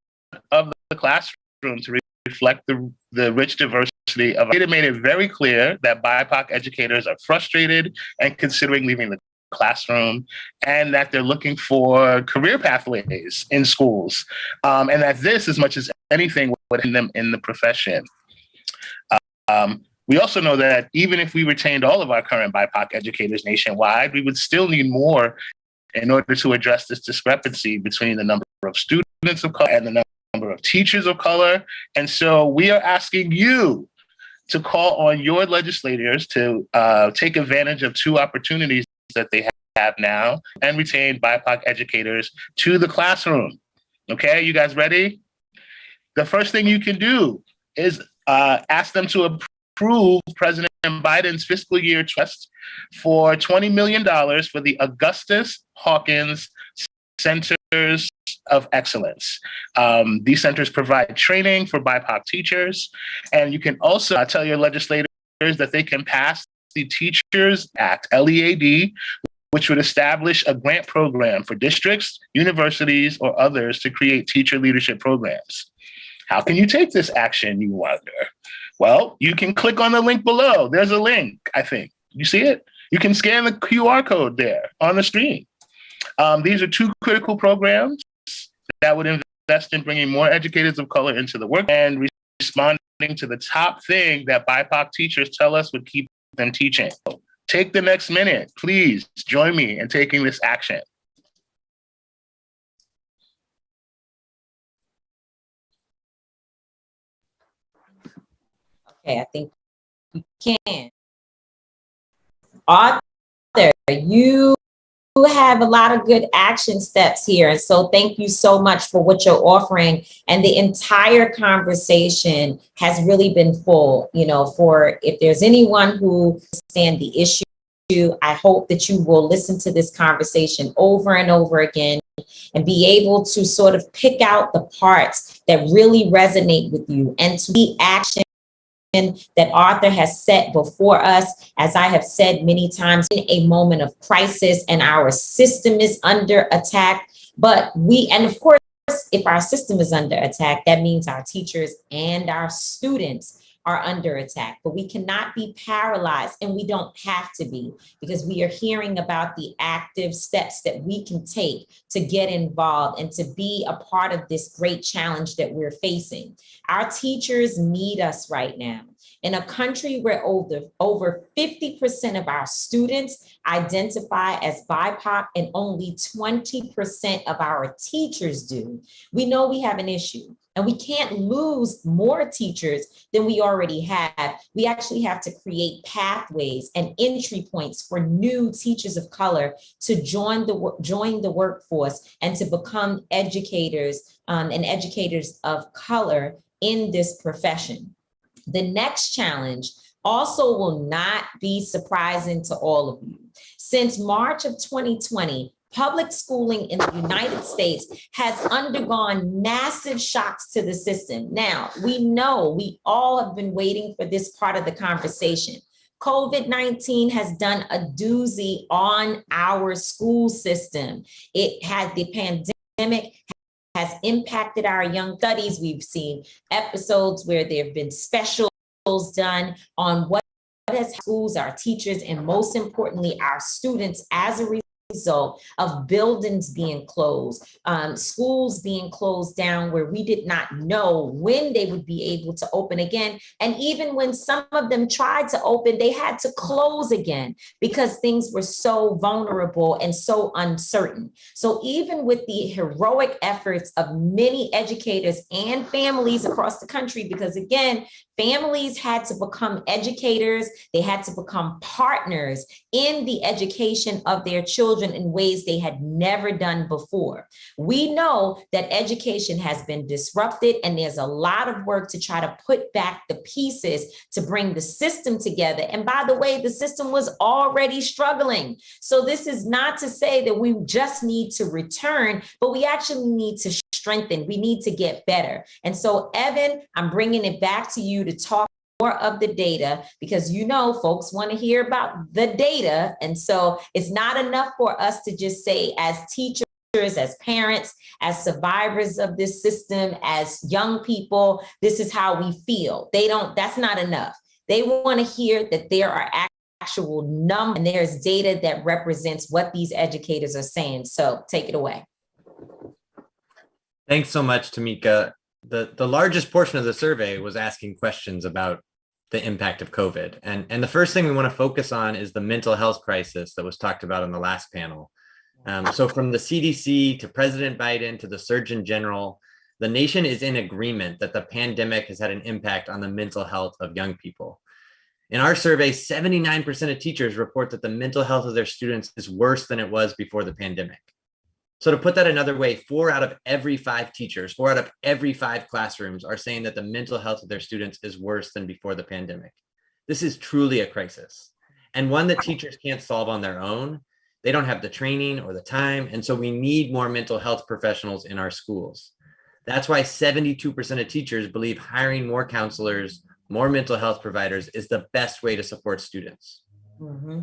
of the classroom to reflect the rich diversity of. It made it very clear that BIPOC educators are frustrated and considering leaving the classroom, and that they're looking for career pathways in schools, and that this, as much as anything, would end them in the profession. We also know that even if we retained all of our current BIPOC educators nationwide, we would still need more in order to address this discrepancy between the number of students of color and the number of teachers of color. And so we are asking you to call on your legislators to take advantage of two opportunities that they have now and retain BIPOC educators to the classroom. Okay, you guys ready? The first thing you can do is ask them to approve President Biden's fiscal year trust for $20 million for the Augustus Hawkins Centers of Excellence. These centers provide training for BIPOC teachers, and you can also tell your legislators that they can pass the Teachers Act, LEAD, which would establish a grant program for districts, universities, or others to create teacher leadership programs. How can you take this action, you wonder? Well, you can click on the link below. There's a link, I think. You see it? You can scan the QR code there on the screen. These are two critical programs that would invest in bringing more educators of color into the work and responding to the top thing that BIPOC teachers tell us would keep them teaching. Take the next minute, please join me in taking this action. Okay, I think you can. Arthur, you have a lot of good action steps here. And so thank you so much for what you're offering. And the entire conversation has really been full, for if there's anyone who understands the issue, I hope that you will listen to this conversation over and over again and be able to sort of pick out the parts that really resonate with you and to be action that Arthur has set before us, as I have said many times, in a moment of crisis and our system is under attack. And of course, if our system is under attack, that means our teachers and our students are under attack, but we cannot be paralyzed, and we don't have to be, because we are hearing about the active steps that we can take to get involved and to be a part of this great challenge that we're facing. Our teachers need us right now. In a country where over 50% of our students identify as BIPOC and only 20% of our teachers do, we know we have an issue. And we can't lose more teachers than we already have. We actually have to create pathways and entry points for new teachers of color to join the workforce and to become educators and educators of color in this profession. The next challenge also will not be surprising to all of you. Since March of 2020, public schooling in the United States has undergone massive shocks to the system. Now, we all have been waiting for this part of the conversation. COVID-19 has done a doozy on our school system. The pandemic has impacted our young studies. We've seen episodes where there have been specials done on what has schools, our teachers, and most importantly, our students as a result of buildings being closed, schools being closed down where we did not know when they would be able to open again. And even when some of them tried to open, they had to close again because things were so vulnerable and so uncertain. So even with the heroic efforts of many educators and families across the country, because again, families had to become educators, they had to become partners in the education of their children in ways they had never done before. We know that education has been disrupted, and there's a lot of work to try to put back the pieces to bring the system together. And by the way, the system was already struggling. So this is not to say that we just need to return, but we actually need to strengthen. We need to get better. And so, Evan, I'm bringing it back to you to talk more of the data, because folks want to hear about the data. And so it's not enough for us to just say, as teachers, as parents, as survivors of this system, as young people, this is how we feel. That's not enough. They want to hear that there are actual numbers and there's data that represents what these educators are saying. So take it away. Thanks so much, Tamika. The largest portion of the survey was asking questions about the impact of COVID. And the first thing we want to focus on is the mental health crisis that was talked about in the last panel. So from the CDC to President Biden to the Surgeon General, the nation is in agreement that the pandemic has had an impact on the mental health of young people. In our survey, 79% of teachers report that the mental health of their students is worse than it was before the pandemic. So to put that another way, 4 out of every 5 teachers, 4 out of every 5 classrooms are saying that the mental health of their students is worse than before the pandemic. This is truly a crisis, and one that teachers can't solve on their own. They don't have the training or the time, and so we need more mental health professionals in our schools. That's why 72% of teachers believe hiring more counselors, more mental health providers is the best way to support students. Mm-hmm.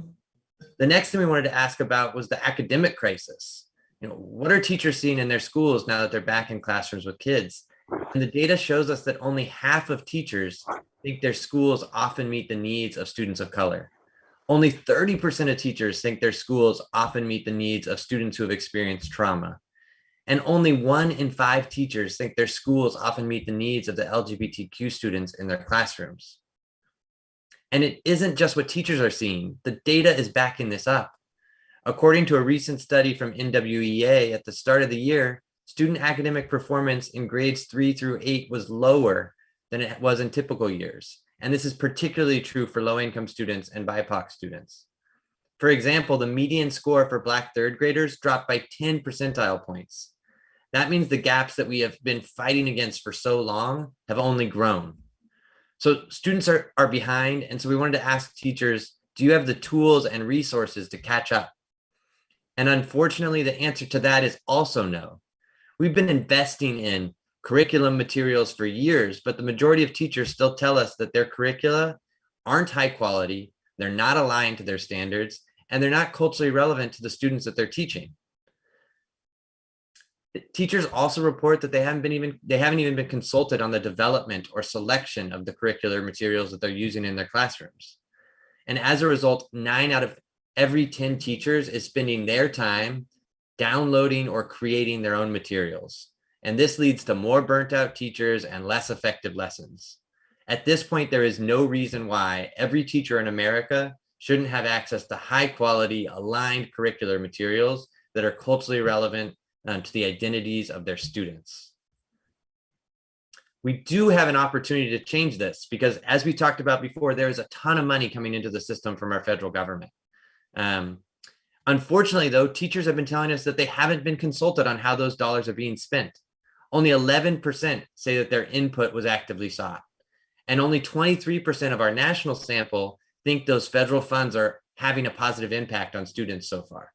The next thing we wanted to ask about was the academic crisis. What are teachers seeing in their schools now that they're back in classrooms with kids? And the data shows us that only half of teachers think their schools often meet the needs of students of color. Only 30% of teachers think their schools often meet the needs of students who have experienced trauma. And only 1 in 5 teachers think their schools often meet the needs of the LGBTQ students in their classrooms. And it isn't just what teachers are seeing. The data is backing this up. According to a recent study from NWEA, at the start of the year, student academic performance in grades 3 through 8 was lower than it was in typical years. And this is particularly true for low-income students and BIPOC students. For example, the median score for Black third graders dropped by 10 percentile points. That means the gaps that we have been fighting against for so long have only grown. So students are behind. And so we wanted to ask teachers, do you have the tools and resources to catch up? And unfortunately, the answer to that is also no. We've been investing in curriculum materials for years, but the majority of teachers still tell us that their curricula aren't high quality, they're not aligned to their standards, and they're not culturally relevant to the students that they're teaching. Teachers also report that they haven't even been consulted on the development or selection of the curricular materials that they're using in their classrooms. And as a result, 9 out of every 10 teachers is spending their time downloading or creating their own materials. And this leads to more burnt out teachers and less effective lessons. At this point, there is no reason why every teacher in America shouldn't have access to high quality, aligned curricular materials that are culturally relevant to the identities of their students. We do have an opportunity to change this because, as we talked about before, there is a ton of money coming into the system from our federal government. Unfortunately, though, teachers have been telling us that they haven't been consulted on how those dollars are being spent. Only 11% say that their input was actively sought. And only 23% of our national sample think those federal funds are having a positive impact on students so far.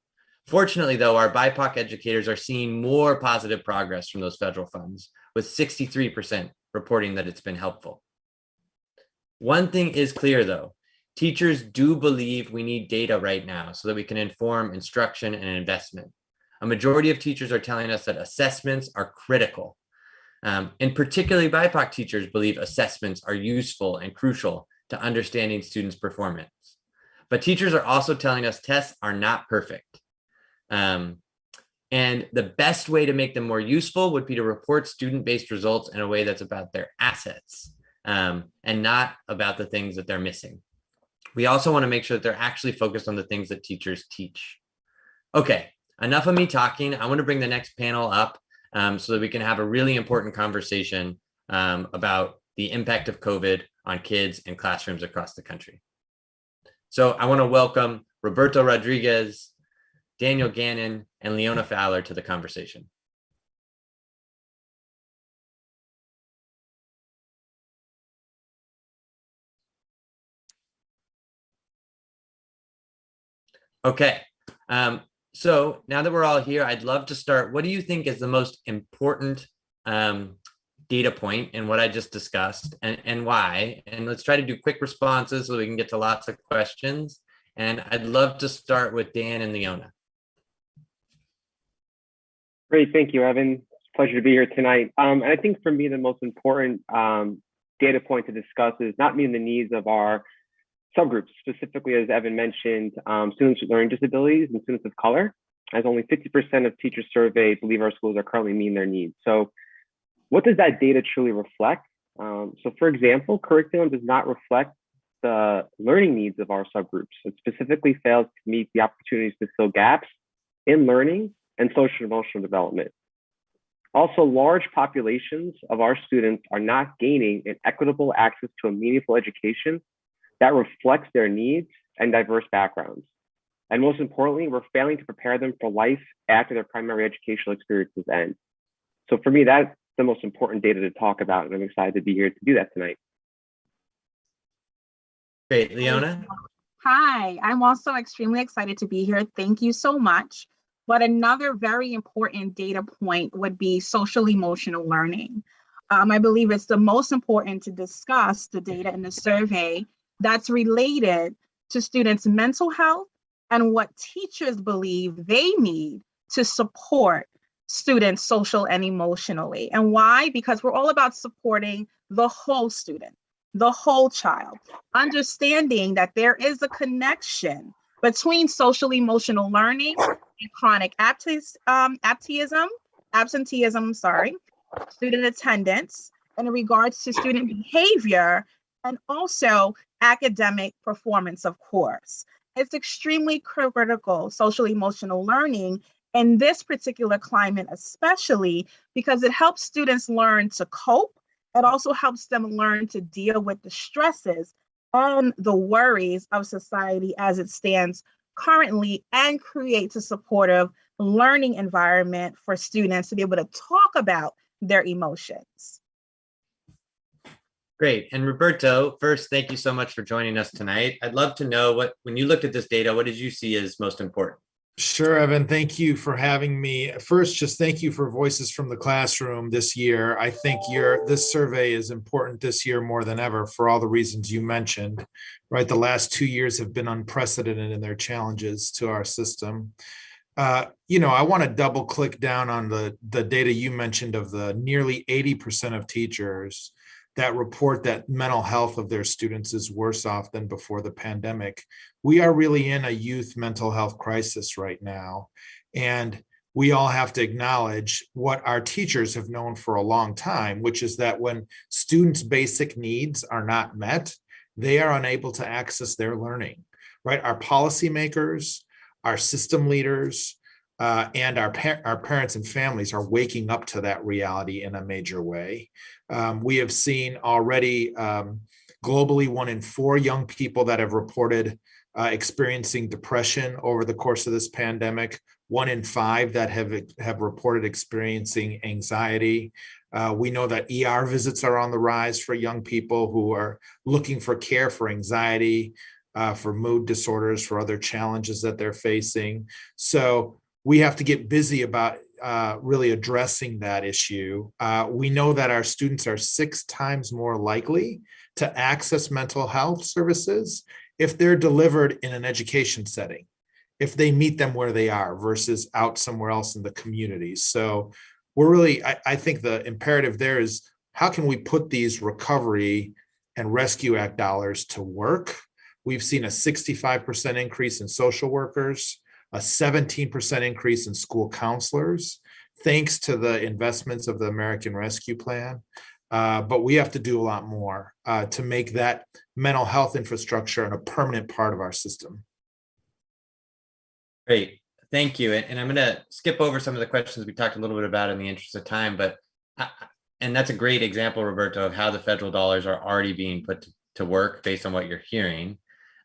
Fortunately, though, our BIPOC educators are seeing more positive progress from those federal funds, with 63% reporting that it's been helpful. One thing is clear, though. Teachers do believe we need data right now so that we can inform instruction and investment. A majority of teachers are telling us that assessments are critical. And particularly BIPOC teachers believe assessments are useful and crucial to understanding students' performance. But teachers are also telling us tests are not perfect. And the best way to make them more useful would be to report student-based results in a way that's about their assets and not about the things that they're missing. We also want to make sure that they're actually focused on the things that teachers teach. Okay, enough of me talking. I want to bring the next panel up so that we can have a really important conversation about the impact of COVID on kids and classrooms across the country. So I want to welcome Roberto Rodriguez, Daniel Gannon, and Leona Fowler to the conversation. Okay, so now that we're all here, I'd love to start. What do you think is the most important data point in what I just discussed, and why? And let's try to do quick responses so we can get to lots of questions. And I'd love to start with Dan and Leona. Great, thank you, Evan. It's a pleasure to be here tonight. And I think for me, the most important data point to discuss is not meeting the needs of our subgroups, specifically, as Evan mentioned, students with learning disabilities and students of color, as only 50% of teachers surveyed believe our schools are currently meeting their needs. So what does that data truly reflect? So for example, curriculum does not reflect the learning needs of our subgroups. It specifically fails to meet the opportunities to fill gaps in learning and social and emotional development. Also, large populations of our students are not gaining an equitable access to a meaningful education that reflects their needs and diverse backgrounds. And most importantly, we're failing to prepare them for life after their primary educational experiences end. So for me, that's the most important data to talk about, and I'm excited to be here to do that tonight. Great, Leona? Hi, I'm also extremely excited to be here. Thank you so much. But another very important data point would be social emotional learning. I believe it's the most important to discuss the data in the survey that's related to students' mental health and what teachers believe they need to support students social and emotionally. And why? Because we're all about supporting the whole student, the whole child, understanding that there is a connection between social emotional learning and chronic absenteeism, student attendance, and in regards to student behavior, and also academic performance, of course. It's extremely critical, social emotional learning, in this particular climate, especially because it helps students learn to cope It also helps them learn to deal with the stresses and the worries of society as it stands currently, and creates a supportive learning environment for students to be able to talk about their emotions. Great. And Roberto, first, thank you so much for joining us tonight. I'd love to know when you looked at this data, what did you see as most important? Sure, Evan. Thank you for having me. First, just thank you for Voices from the Classroom this year. I think this survey is important this year more than ever for all the reasons you mentioned, right? The last 2 years have been unprecedented in their challenges to our system. I want to double click down on the data you mentioned of the nearly 80% of teachers that report that mental health of their students is worse off than before the pandemic. We are really in a youth mental health crisis right now. And we all have to acknowledge what our teachers have known for a long time, which is that when students' basic needs are not met, they are unable to access their learning, right? Our policymakers, our system leaders, and our parents and families are waking up to that reality in a major way. We have seen already globally 1 in 4 young people that have reported experiencing depression over the course of this pandemic, 1 in 5 that have reported experiencing anxiety. We know that ER visits are on the rise for young people who are looking for care for anxiety, for mood disorders, for other challenges that they're facing. So we have to get busy about really addressing that issue. We know that our students are 6 times more likely to access mental health services if they're delivered in an education setting, if they meet them where they are versus out somewhere else in the community. So we're really, I think the imperative there is, how can we put these Recovery and Rescue Act dollars to work? We've seen a 65% increase in social workers, a 17% increase in school counselors, thanks to the investments of the American Rescue Plan. But we have to do a lot more to make that mental health infrastructure a permanent part of our system. Great. Thank you. And I'm going to skip over some of the questions we talked a little bit about in the interest of time, and that's a great example, Roberto, of how the federal dollars are already being put to work based on what you're hearing.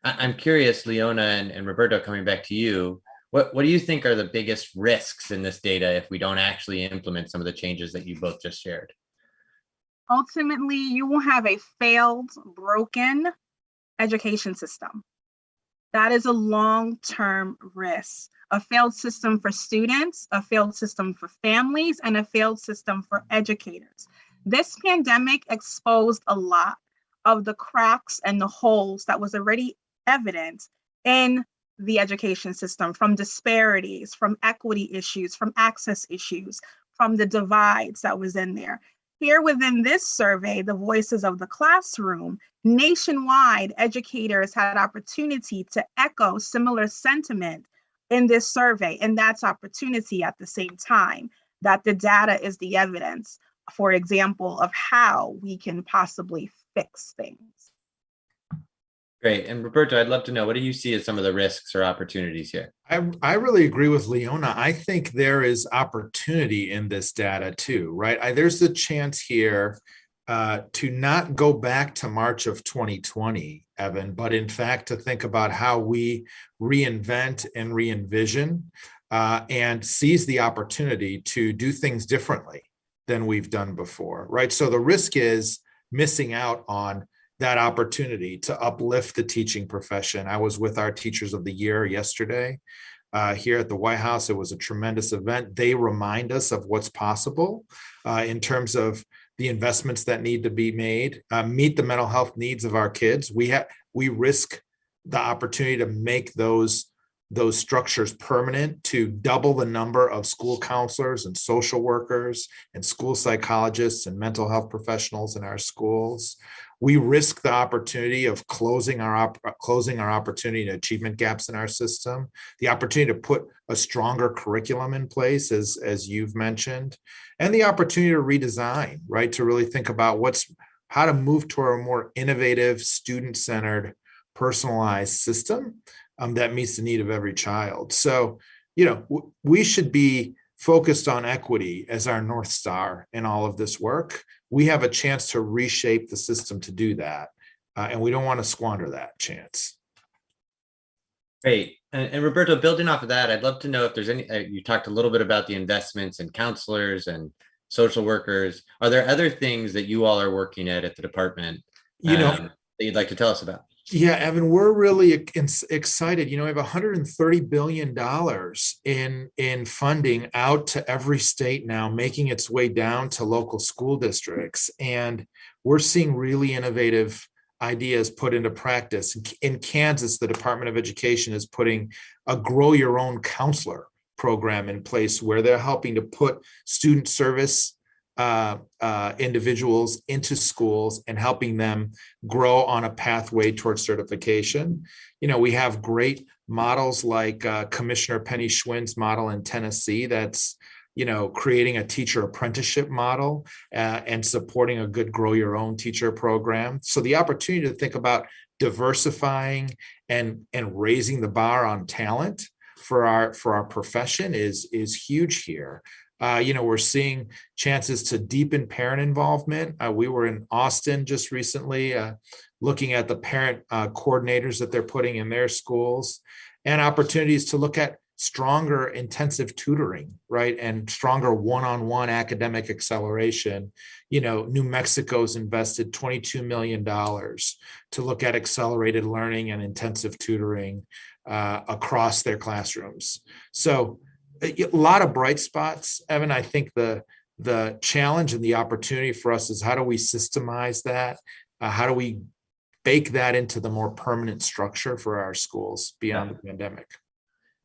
I'm curious, Leona and Roberto, coming back to you, what do you think are the biggest risks in this data if we don't actually implement some of the changes that you both just shared? Ultimately, you will have a failed, broken education system. That is a long-term risk. A failed system for students, a failed system for families, and a failed system for educators. This pandemic exposed a lot of the cracks and the holes that was already evident in the education system, from disparities, from equity issues, from access issues, from the divides that was in there. Here within this survey, the Voices of the Classroom, nationwide educators had opportunity to echo similar sentiment in this survey, and that's opportunity at the same time that the data is the evidence, for example, of how we can possibly fix things. Great. And Roberto, I'd love to know, what do you see as some of the risks or opportunities here? I really agree with Leona. I think there is opportunity in this data too, right? There's the chance here to not go back to March of 2020, Evan, but in fact, to think about how we reinvent and re-envision and seize the opportunity to do things differently than we've done before, right? So the risk is missing out on that opportunity to uplift the teaching profession. I was with our Teachers of the Year yesterday here at the White House. It was a tremendous event. They remind us of what's possible in terms of the investments that need to be made, meet the mental health needs of our kids. We risk the opportunity to make those structures permanent, to double the number of school counselors and social workers and school psychologists and mental health professionals in our schools. We risk the opportunity of closing our opportunity to achievement gaps in our system, the opportunity to put a stronger curriculum in place, as you've mentioned, and the opportunity to redesign, right? To really think about how to move toward a more innovative, student-centered, personalized system that meets the need of every child. So, we should be focused on equity as our North Star in all of this work, we have a chance to reshape the system to do that. And we don't want to squander that chance. Great. And Roberto, building off of that, I'd love to know if there's any, you talked a little bit about the investments in counselors and social workers. Are there other things that you all are working at the department that you'd like to tell us about? Yeah, Evan, we're really excited. We have $130 billion in funding out to every state now, making its way down to local school districts. And we're seeing really innovative ideas put into practice. In Kansas, the Department of Education is putting a Grow Your Own Counselor program in place where they're helping to put student service individuals into schools and helping them grow on a pathway towards certification. We have great models like Commissioner Penny Schwinn's model in Tennessee that's creating a teacher apprenticeship model and supporting a good Grow Your Own teacher program. So the opportunity to think about diversifying and raising the bar on talent for our profession is huge here. We're seeing chances to deepen parent involvement. We were in Austin just recently looking at the parent coordinators that they're putting in their schools, and opportunities to look at stronger intensive tutoring, right? And stronger one-on-one academic acceleration. New Mexico's invested $22 million to look at accelerated learning and intensive tutoring across their classrooms. So a lot of bright spots, Evan. I think the challenge and the opportunity for us is how do we systemize that? How do we bake that into the more permanent structure for our schools beyond the pandemic?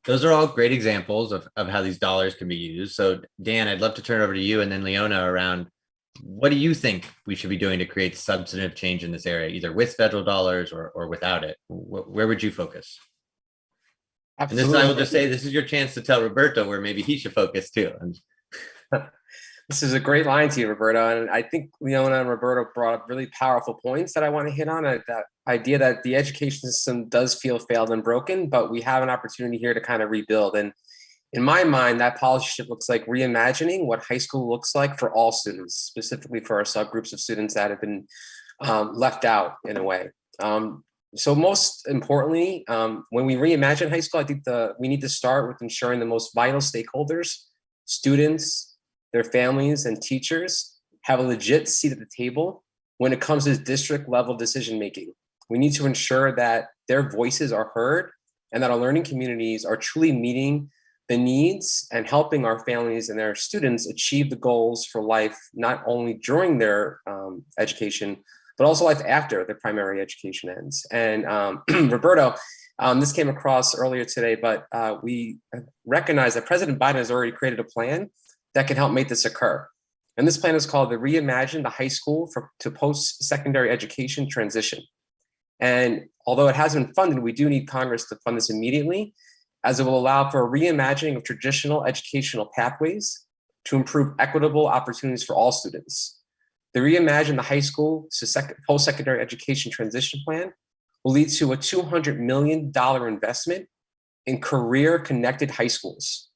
Those are all great examples of how these dollars can be used. So Dan, I'd love to turn it over to you and then Leona around what do you think we should be doing to create substantive change in this area, either with federal dollars or without it? Where would you focus? Absolutely. And this I will just say, this is your chance to tell Roberto where maybe he should focus too. This is a great line to you, Roberto. And I think Leona and Roberto brought up really powerful points that I want to hit on. That idea that the education system does feel failed and broken, but we have an opportunity here to kind of rebuild. And in my mind, that policy shift looks like reimagining what high school looks like for all students, specifically for our subgroups of students that have been left out in a way. So most importantly, when we reimagine high school, I think we need to start with ensuring the most vital stakeholders, students, their families, and teachers have a legit seat at the table when it comes to district level decision making. We need to ensure that their voices are heard and that our learning communities are truly meeting the needs and helping our families and their students achieve the goals for life, not only during their education, but also life after their primary education ends. And Roberto, this came across earlier today, but we recognize that President Biden has already created a plan that can help make this occur. And this plan is called the Reimagine the High School to Post-Secondary Education Transition. And although it has been funded, we do need Congress to fund this immediately, as it will allow for a reimagining of traditional educational pathways to improve equitable opportunities for all students. The Reimagine the High School to Post-Secondary Education Transition Plan will lead to a $200 million investment in career-connected high schools.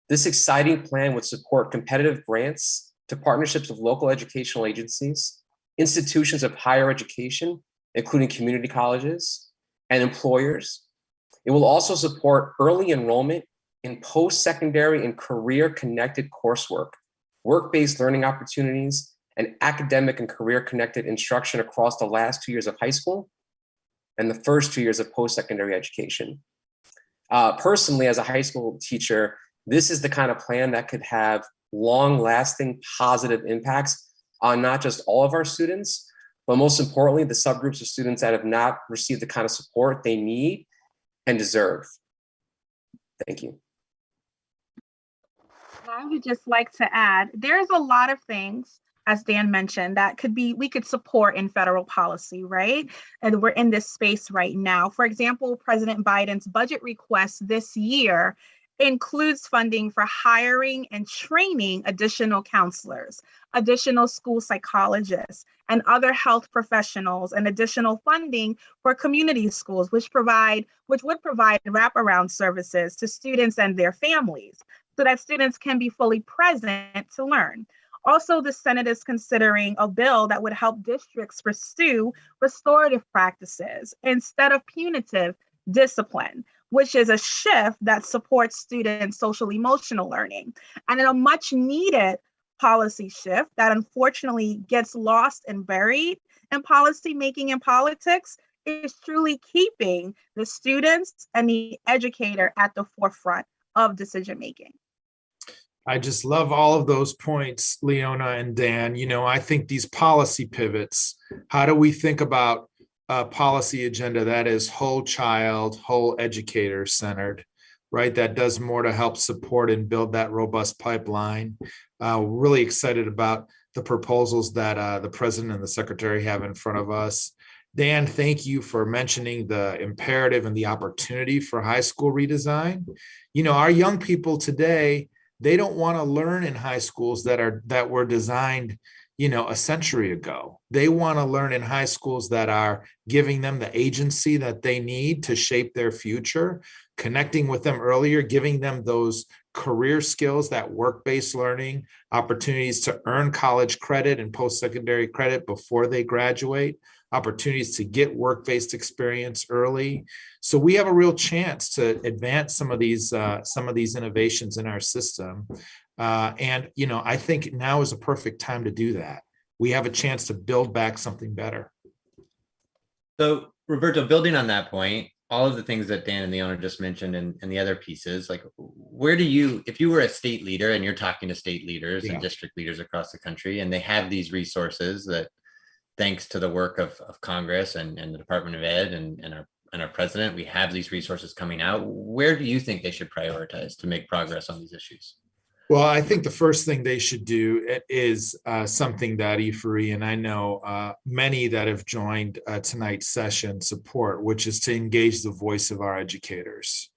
This exciting plan would support competitive grants to partnerships with local educational agencies, institutions of higher education, including community colleges, and employers. It will also support early enrollment in post-secondary and career-connected coursework, work-based learning opportunities, and academic and career-connected instruction across the last 2 years of high school and the first 2 years of post-secondary education. Personally, as a high school teacher, this is the kind of plan that could have long-lasting positive impacts on not just all of our students, but most importantly, the subgroups of students that have not received the kind of support they need and deserve. Thank you. I would just like to add, there's a lot of things, as Dan mentioned, that we could support in federal policy, right? And we're in this space right now. For example, President Biden's budget request this year includes funding for hiring and training additional counselors, additional school psychologists, and other health professionals, and additional funding for community schools, which would provide wraparound services to students and their families so that students can be fully present to learn. Also, the Senate is considering a bill that would help districts pursue restorative practices instead of punitive discipline, which is a shift that supports students' social emotional learning. And in a much needed policy shift that unfortunately gets lost and buried in policy making and politics, is truly keeping the students and the educator at the forefront of decision making. I just love all of those points, Leona and Dan. You know, I think these policy pivots, how do we think about a policy agenda that is whole child, whole educator centered, right? That does more to help support and build that robust pipeline. Really excited about the proposals that the president and the secretary have in front of us. Dan, thank you for mentioning the imperative and the opportunity for high school redesign. You know, our young people today, they don't want to learn in high schools that were designed, you know, a century ago. They want to learn in high schools that are giving them the agency that they need to shape their future, connecting with them earlier, giving them those career skills, that work-based learning, opportunities to earn college credit and post-secondary credit before they graduate, opportunities to get work-based experience early. So we have a real chance to advance some of these innovations in our system. And, you know, I think now is a perfect time to do that. We have a chance to build back something better. So Roberto, building on that point, all of the things that Dan and Leona just mentioned and the other pieces, like where do you, if you were a state leader and you're talking to state leaders and district leaders across the country, and they have these resources that thanks to the work of Congress and the Department of Ed and our president, we have these resources coming out. Where do you think they should prioritize to make progress on these issues? Well, I think the first thing they should do is something that Ifuri and I know many that have joined tonight's session support, which is to engage the voice of our educators.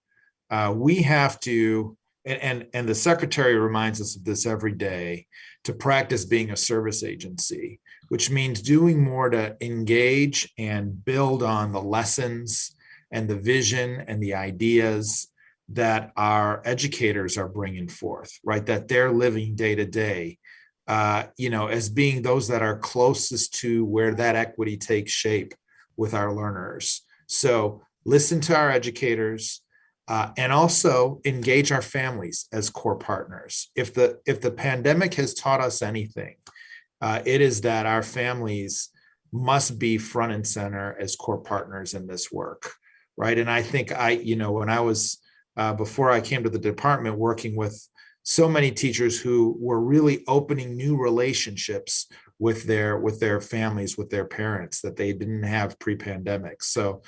We have to, and the secretary reminds us of this every day, to practice being a service agency, which means doing more to engage and build on the lessons and the vision and the ideas that our educators are bringing forth, right? That they're living day to day, you know, as being those that are closest to where that equity takes shape with our learners. So listen to our educators and also engage our families as core partners. If the pandemic has taught us anything, it is that our families must be front and center as core partners in this work, right? And I think when I was before I came to the department, working with so many teachers who were really opening new relationships with their families, with their parents that they didn't have pre-pandemic. So,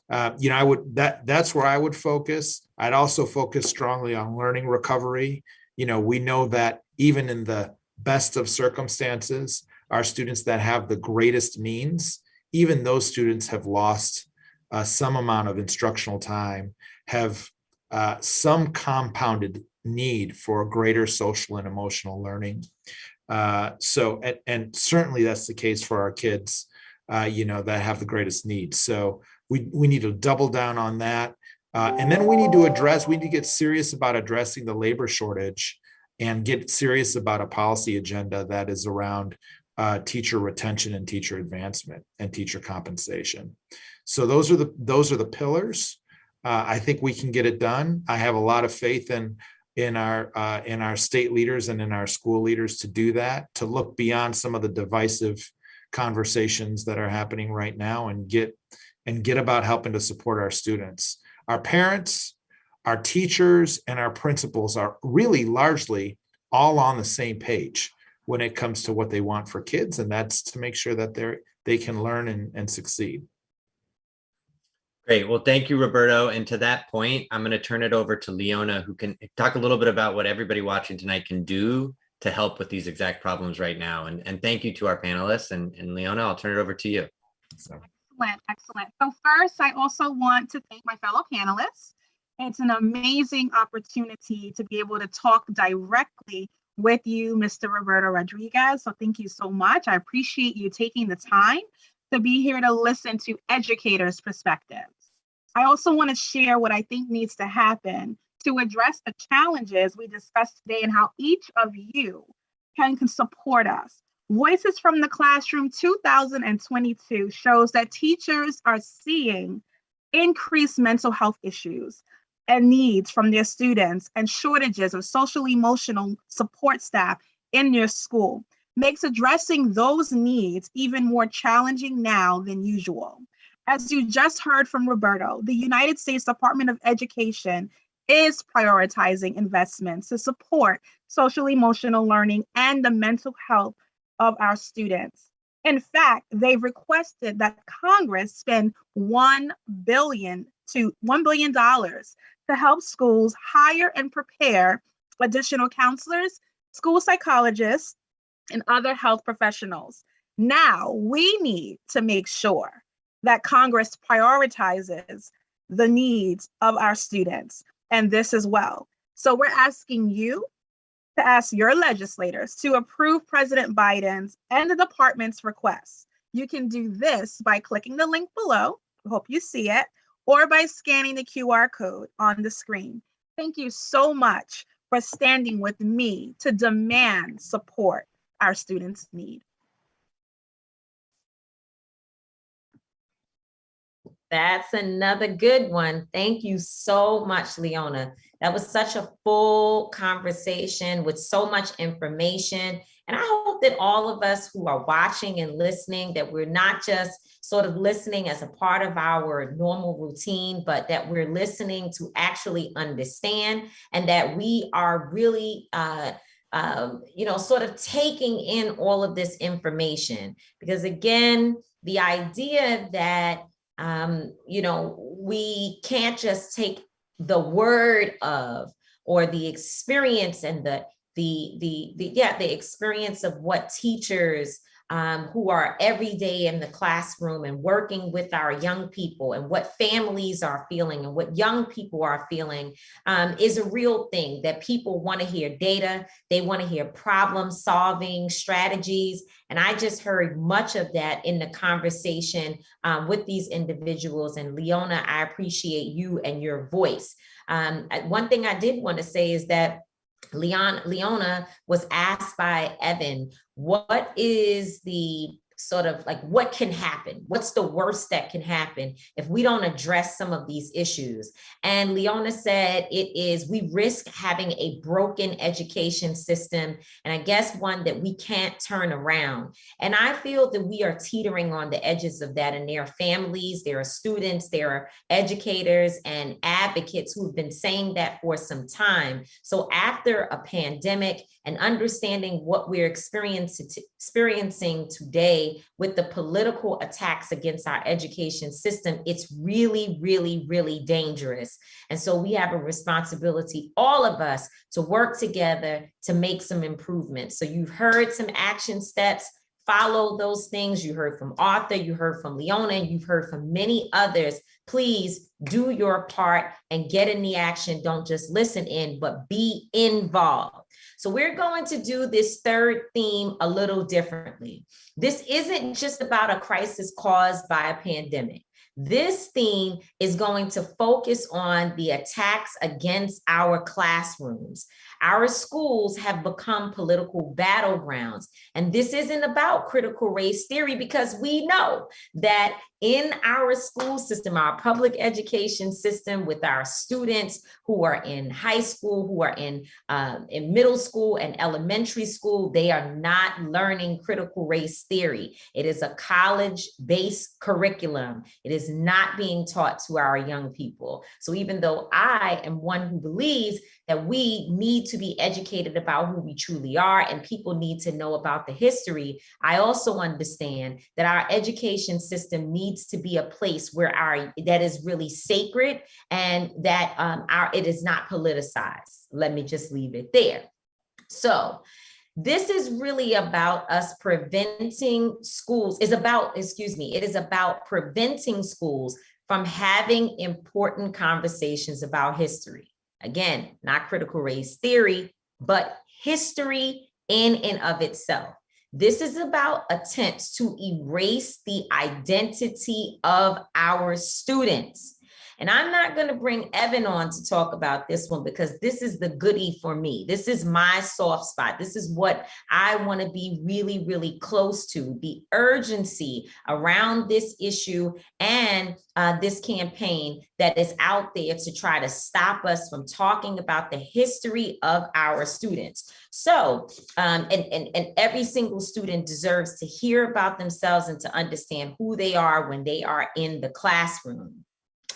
that's where I would focus. I'd also focus strongly on learning recovery. You know, we know that even in the best of circumstances, our students that have the greatest means, even those students have lost some amount of instructional time, have some compounded need for greater social and emotional learning. And certainly that's the case for our kids, that have the greatest needs. So we need to double down on that. And then we need to get serious about addressing the labor shortage and get serious about a policy agenda that is around teacher retention and teacher advancement and teacher compensation. So those are the pillars. I think we can get it done. I have a lot of faith in our state leaders and in our school leaders to do that, to look beyond some of the divisive conversations that are happening right now and get about helping to support our students. Our parents, our teachers, and our principals are really largely all on the same page when it comes to what they want for kids, and that's to make sure that they can learn and succeed. Great. Well, thank you, Roberto. And to that point, I'm going to turn it over to Leona, who can talk a little bit about what everybody watching tonight can do to help with these exact problems right now. And thank you to our panelists. And Leona, I'll turn it over to you. So. Excellent. So first, I also want to thank my fellow panelists. It's an amazing opportunity to be able to talk directly with you, Mr. Roberto Rodriguez. So thank you so much. I appreciate you taking the time to be here to listen to educators' perspectives. I also want to share what I think needs to happen to address the challenges we discussed today and how each of you can support us. Voices from the Classroom 2022 shows that teachers are seeing increased mental health issues and needs from their students and shortages of social emotional support staff in their school makes addressing those needs even more challenging now than usual. As you just heard from Roberto, the United States Department of Education is prioritizing investments to support social emotional learning and the mental health of our students. In fact, they've requested that Congress spend $1 billion to help schools hire and prepare additional counselors, school psychologists, and other health professionals. Now we need to make sure that Congress prioritizes the needs of our students and this as well. So we're asking you to ask your legislators to approve President Biden's and the department's requests. You can do this by clicking the link below, I hope you see it, or by scanning the QR code on the screen. Thank you so much for standing with me to demand support our students need. That's another good one. Thank you so much, Leona. That was such a full conversation with so much information. And I hope that all of us who are watching and listening, that we're not just sort of listening as a part of our normal routine, but that we're listening to actually understand, and that we are really sort of taking in all of this information. Because again, the idea that we can't just take the word of, or the experience and the experience of what teachers who are every day in the classroom and working with our young people, and what families are feeling and what young people are feeling is a real thing. That people want to hear data, they want to hear problem solving strategies. And I just heard much of that in the conversation with these individuals. And Leona, I appreciate you and your voice. One thing I did want to say is that Leona was asked by Evan, what is the sort of like, what can happen? What's the worst that can happen if we don't address some of these issues? And Leona said we risk having a broken education system, and I guess one that we can't turn around. And I feel that we are teetering on the edges of that, and there are families, there are students, there are educators and advocates who've been saying that for some time. So after a pandemic and understanding what we're experiencing today with the political attacks against our education system, it's really, really, really dangerous. And so we have a responsibility, all of us, to work together to make some improvements. So you've heard some action steps. Follow those things. You heard from Arthur, you heard from Leona, you've heard from many others. Please do your part and get in the action. Don't just listen in, but be involved. So we're going to do this third theme a little differently. This isn't just about a crisis caused by a pandemic. This theme is going to focus on the attacks against our classrooms. Our schools have become political battlegrounds. And this isn't about critical race theory, because we know that in our school system, our public education system, with our students who are in high school, who are in middle school and elementary school, they are not learning critical race theory. It is a college-based curriculum. It is not being taught to our young people. So even though I am one who believes that we need to be educated about who we truly are and people need to know about the history, I also understand that our education system needs to be a place where that is really sacred, and that it is not politicized. Let me just leave it there. So this is really about us preventing schools, it is about preventing schools from having important conversations about history. Again, not critical race theory, but history in and of itself. This is about attempts to erase the identity of our students. And I'm not going to bring Evan on to talk about this one because this is the goodie for me. This is my soft spot. This is what I want to be really, really close to, the urgency around this issue and this campaign that is out there to try to stop us from talking about the history of our students. So, and every single student deserves to hear about themselves and to understand who they are when they are in the classroom.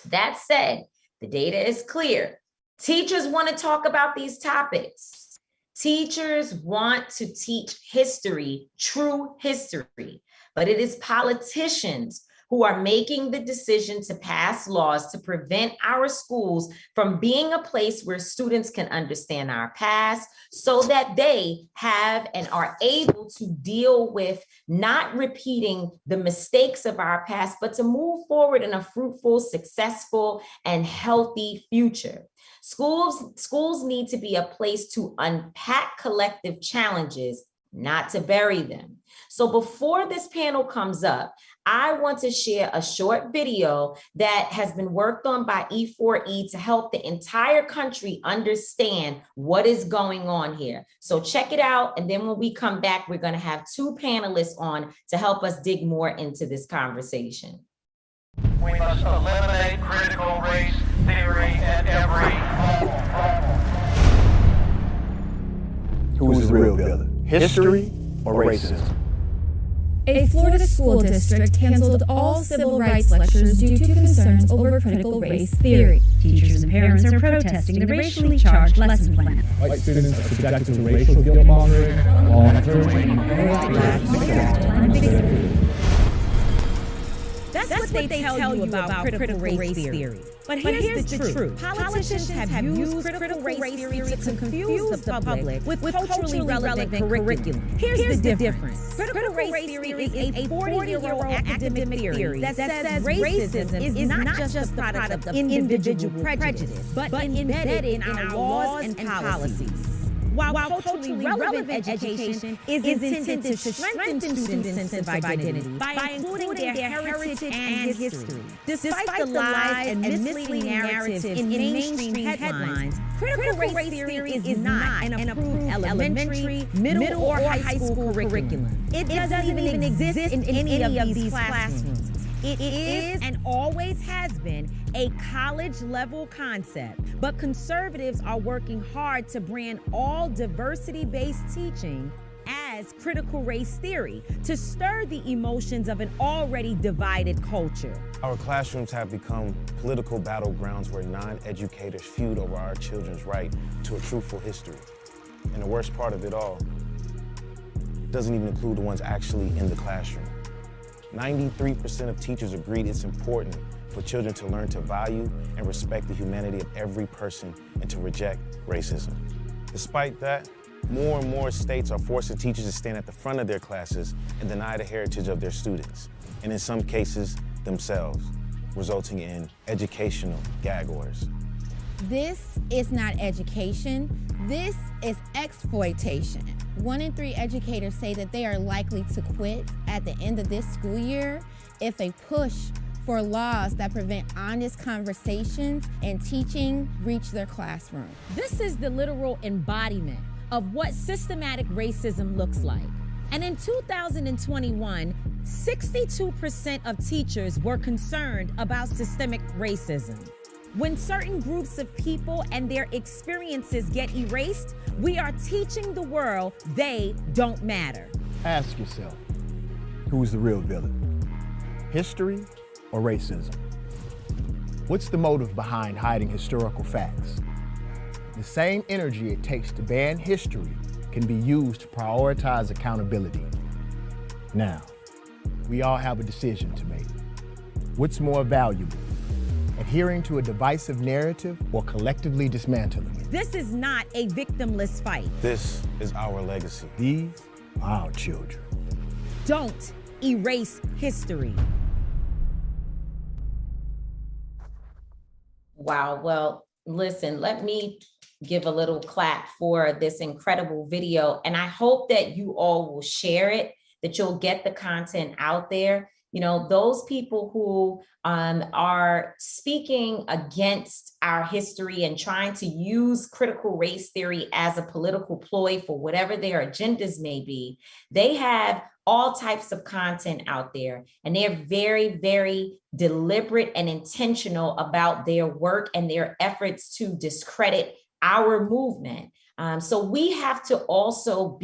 That said, the data is clear. Teachers want to talk about these topics. Teachers want to teach history, true history, but it is politicians who are making the decision to pass laws to prevent our schools from being a place where students can understand our past so that they have and are able to deal with not repeating the mistakes of our past, but to move forward in a fruitful, successful, and healthy future. Schools need to be a place to unpack collective challenges, not to bury them. So before this panel comes up, I want to share a short video that has been worked on by E4E to help the entire country understand what is going on here. So check it out. And then when we come back, we're going to have two panelists on to help us dig more into this conversation. We must eliminate critical race theory at every level. Who is the real villain? History or racism? A Florida school district canceled all civil rights lectures due to concerns over critical race theory. Teachers and parents are protesting the racially charged lesson plan. White students are subjected to racial guilt mongering, long-term training. That's what they tell you about critical race theory. But here's the truth. Politicians have used critical race theory to confuse the public with culturally relevant curriculum. Here's the difference. Critical race theory is a 40-year-old academic theory that says racism is not just the product of individual prejudice, but embedded in our laws and policies. While culturally relevant education is intended to strengthen students' sense of identity by including their heritage and history. Despite the lies and misleading narratives in mainstream headlines, critical race theory is not an approved elementary, middle, or high school curriculum. It doesn't even exist in any of these classrooms. It is and always has been a college-level concept, but conservatives are working hard to brand all diversity-based teaching as critical race theory to stir the emotions of an already divided culture. Our classrooms have become political battlegrounds where non-educators feud over our children's right to a truthful history. And the worst part of it all doesn't even include the ones actually in the classroom. 93% of teachers agreed it's important for children to learn to value and respect the humanity of every person and to reject racism. Despite that, more and more states are forcing teachers to stand at the front of their classes and deny the heritage of their students, and in some cases, themselves, resulting in educational gag orders. This is not education, this is exploitation. 1 in 3 educators say that they are likely to quit at the end of this school year if they push for laws that prevent honest conversations and teaching reach their classroom. This is the literal embodiment of what systematic racism looks like. And in 2021, 62% of teachers were concerned about systemic racism. When certain groups of people and their experiences get erased, we are teaching the world they don't matter. Ask yourself, who's the real villain? History or racism? What's the motive behind hiding historical facts? The same energy it takes to ban history can be used to prioritize accountability. Now, we all have a decision to make. What's more valuable? Adhering to a divisive narrative or collectively dismantling it? This is not a victimless fight. This is our legacy. These are our children. Don't erase history. Wow. Well, listen, let me give a little clap for this incredible video. And I hope that you all will share it, that you'll get the content out there. You know, those people who are speaking against our history and trying to use critical race theory as a political ploy for whatever their agendas may be, they have all types of content out there, and they're very, very deliberate and intentional about their work and their efforts to discredit our movement. So we have to also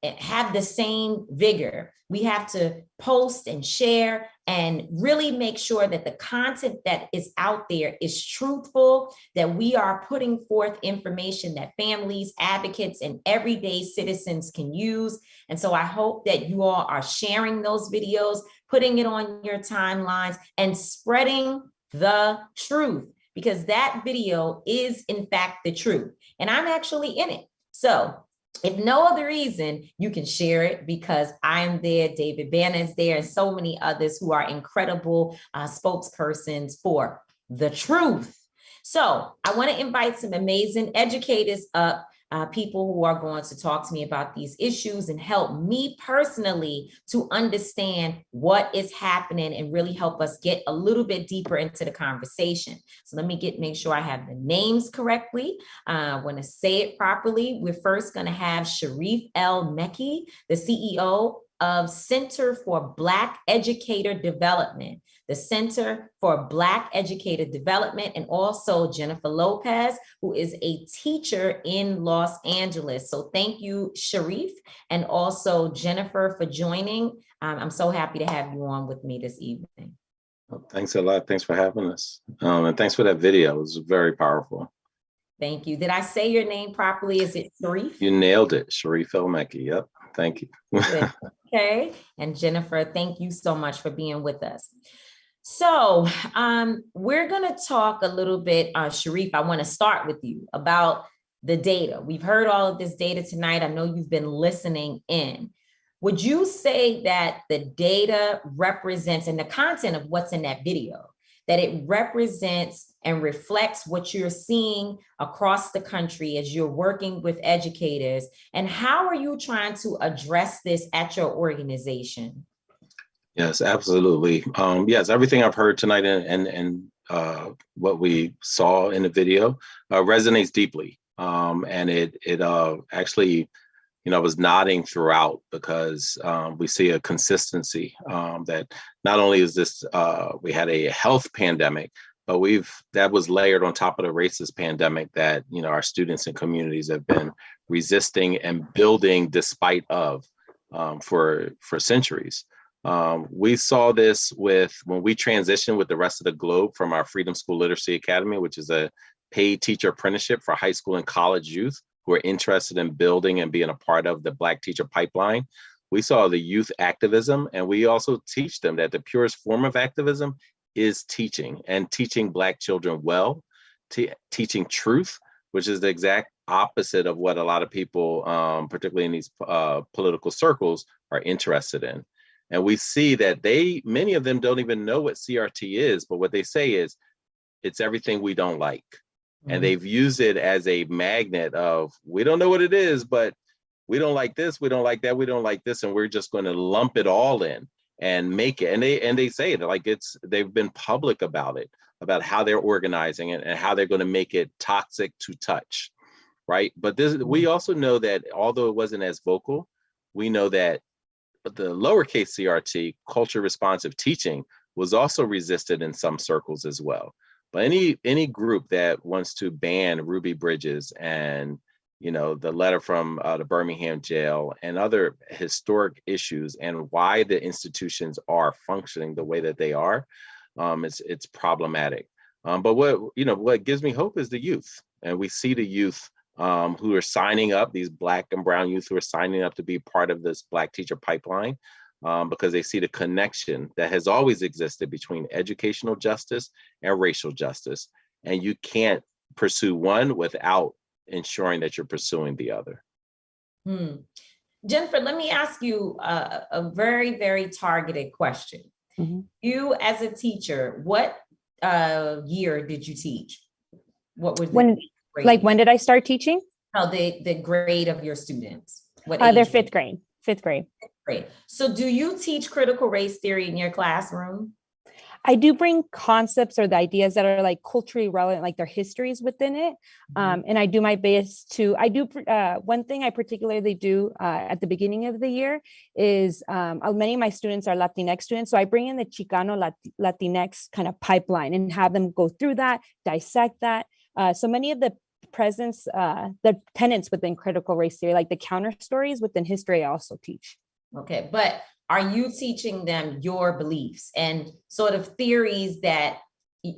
have the same vigor. We have to post and share and really make sure that the content that is out there is truthful, that we are putting forth information that families, advocates, and everyday citizens can use. And so I hope that you all are sharing those videos, putting it on your timelines, and spreading the truth, because that video is in fact the truth. And I'm actually in it. So if no other reason, you can share it because I'm there, David Banner is there, and so many others who are incredible spokespersons for the truth. So I want to invite some amazing educators up, people who are going to talk to me about these issues and help me personally to understand what is happening and really help us get a little bit deeper into the conversation. So let me make sure I have the names correctly. I want to say it properly. We're first going to have Sharif El Mekki, the CEO of Center for Black Educator Development, the Center for Black Educator Development, and also Jennifer Lopez, who is a teacher in Los Angeles. So thank you, Sharif, and also Jennifer, for joining. I'm so happy to have you on with me this evening. Well, thanks a lot. Thanks for having us. And thanks for that video. It was very powerful. Thank you. Did I say your name properly? Is it Sharif? You nailed it. Sharif El Mekki. Yep. Thank you. Okay. And Jennifer, thank you so much for being with us. So we're going to talk a little bit, Sharif, I want to start with you about the data. We've heard all of this data tonight. I know you've been listening in. Would you say that the data represents, and the content of what's in that video, that it represents and reflects what you're seeing across the country as you're working with educators? And how are you trying to address this at your organization? Yes, absolutely. Yes, everything I've heard tonight and what we saw in the video resonates deeply. And it actually, I was nodding throughout because we see a consistency that not only is this, we had a health pandemic, but that was layered on top of the racist pandemic that, our students and communities have been resisting and building despite of for centuries. We saw this when we transitioned with the rest of the globe from our Freedom School Literacy Academy, which is a paid teacher apprenticeship for high school and college youth who are interested in building and being a part of the Black teacher pipeline. We saw the youth activism, and we also teach them that the purest form of activism is teaching, and teaching Black children well, teaching truth, which is the exact opposite of what a lot of people, particularly in these political circles, are interested in. And we see that many of them don't even know what CRT is, but what they say is, it's everything we don't like. Mm-hmm. And they've used it as a magnet of, we don't know what it is, but we don't like this, we don't like that, we don't like this, and we're just going to lump it all in and make it. And they say it like they've been public about it, about how they're organizing it and how they're going to make it toxic to touch, right? But we also know that although it wasn't as vocal, we know that the lowercase CRT, culture responsive teaching, was also resisted in some circles as well. But any group that wants to ban Ruby Bridges and the letter from the Birmingham jail and other historic issues and why the institutions are functioning the way that they are, it's problematic. But what gives me hope is the youth, and we see the youth who are signing up, these Black and brown youth who are signing up to be part of this Black teacher pipeline, because they see the connection that has always existed between educational justice and racial justice. And you can't pursue one without ensuring that you're pursuing the other. Jennifer, let me ask you a very, very targeted question. Mm-hmm. You as a teacher, what year did you teach? What was When, grade? like, when did I start teaching? No, the grade of your students. What They're age? fifth grade. Fifth grade. Great. So do you teach critical race theory in your classroom? I do bring concepts or the ideas that are like culturally relevant, like their histories within it. And I do my best to, one thing I particularly do at the beginning of the year is many of my students are Latinx students. So I bring in the Chicano Latinx kind of pipeline and have them go through that, dissect that. So many of the the tenets within critical race theory, like the counter stories within history, I also teach. Okay, but are you teaching them your beliefs and sort of theories that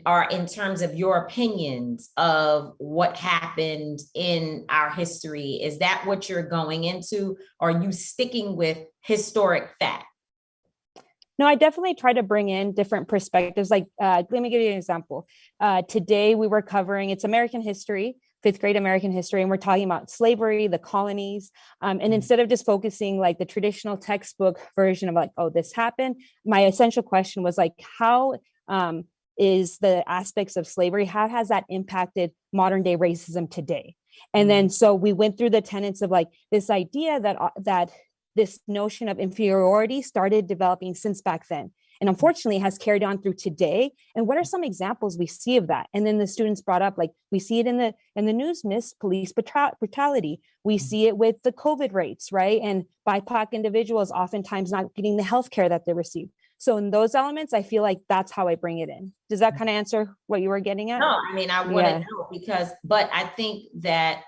are in terms of your opinions of what happened in our history? Is that what you're going into? Or are you sticking with historic fact? No, I definitely try to bring in different perspectives. Like, let me give you an example. Today we were covering, it's American history, fifth grade American history, and we're talking about slavery, the colonies. And instead of just focusing like the traditional textbook version of like, oh, this happened, my essential question was like, how is the aspects of slavery, how has that impacted modern day racism today? And then, so we went through the tenets of like this idea that this notion of inferiority started developing since back then. And unfortunately has carried on through today. And what are some examples we see of that? And then the students brought up, like, we see it in the news, police brutality. We see it with the COVID rates, right? And BIPOC individuals oftentimes not getting the healthcare that they receive. So in those elements, I feel like that's how I bring it in. Does that kind of answer what you were getting at? No, I mean, I want to know but I think that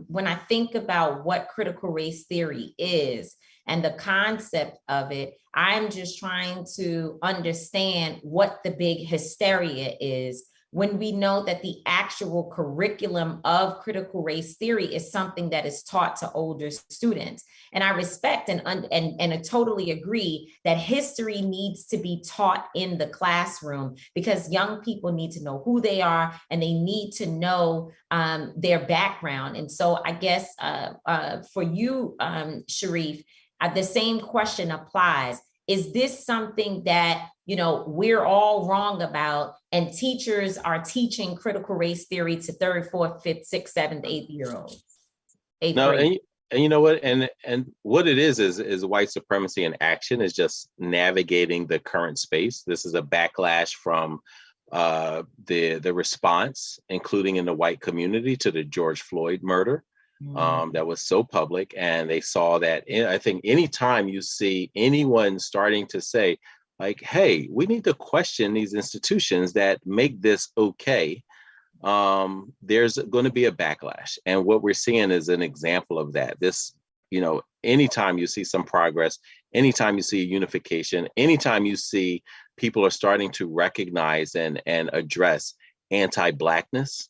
when I think about what critical race theory is, and the concept of it, I'm just trying to understand what the big hysteria is when we know that the actual curriculum of critical race theory is something that is taught to older students. And I respect and I totally agree that history needs to be taught in the classroom because young people need to know who they are and they need to know their background. And so I guess for you, Sharif, the same question applies. Is this something that, we're all wrong about and teachers are teaching critical race theory to third, fourth, fifth, sixth, seventh, eighth-year-olds? No, and you know what? And what it is white supremacy in action is just navigating the current space. This is a backlash from the response, including in the white community, to the George Floyd murder. That was so public, and they saw that. I think anytime you see anyone starting to say, like, hey, we need to question these institutions that make this okay, there's going to be a backlash. And what we're seeing is an example of that. This, anytime you see some progress, anytime you see unification, anytime you see people are starting to recognize and address anti-Blackness,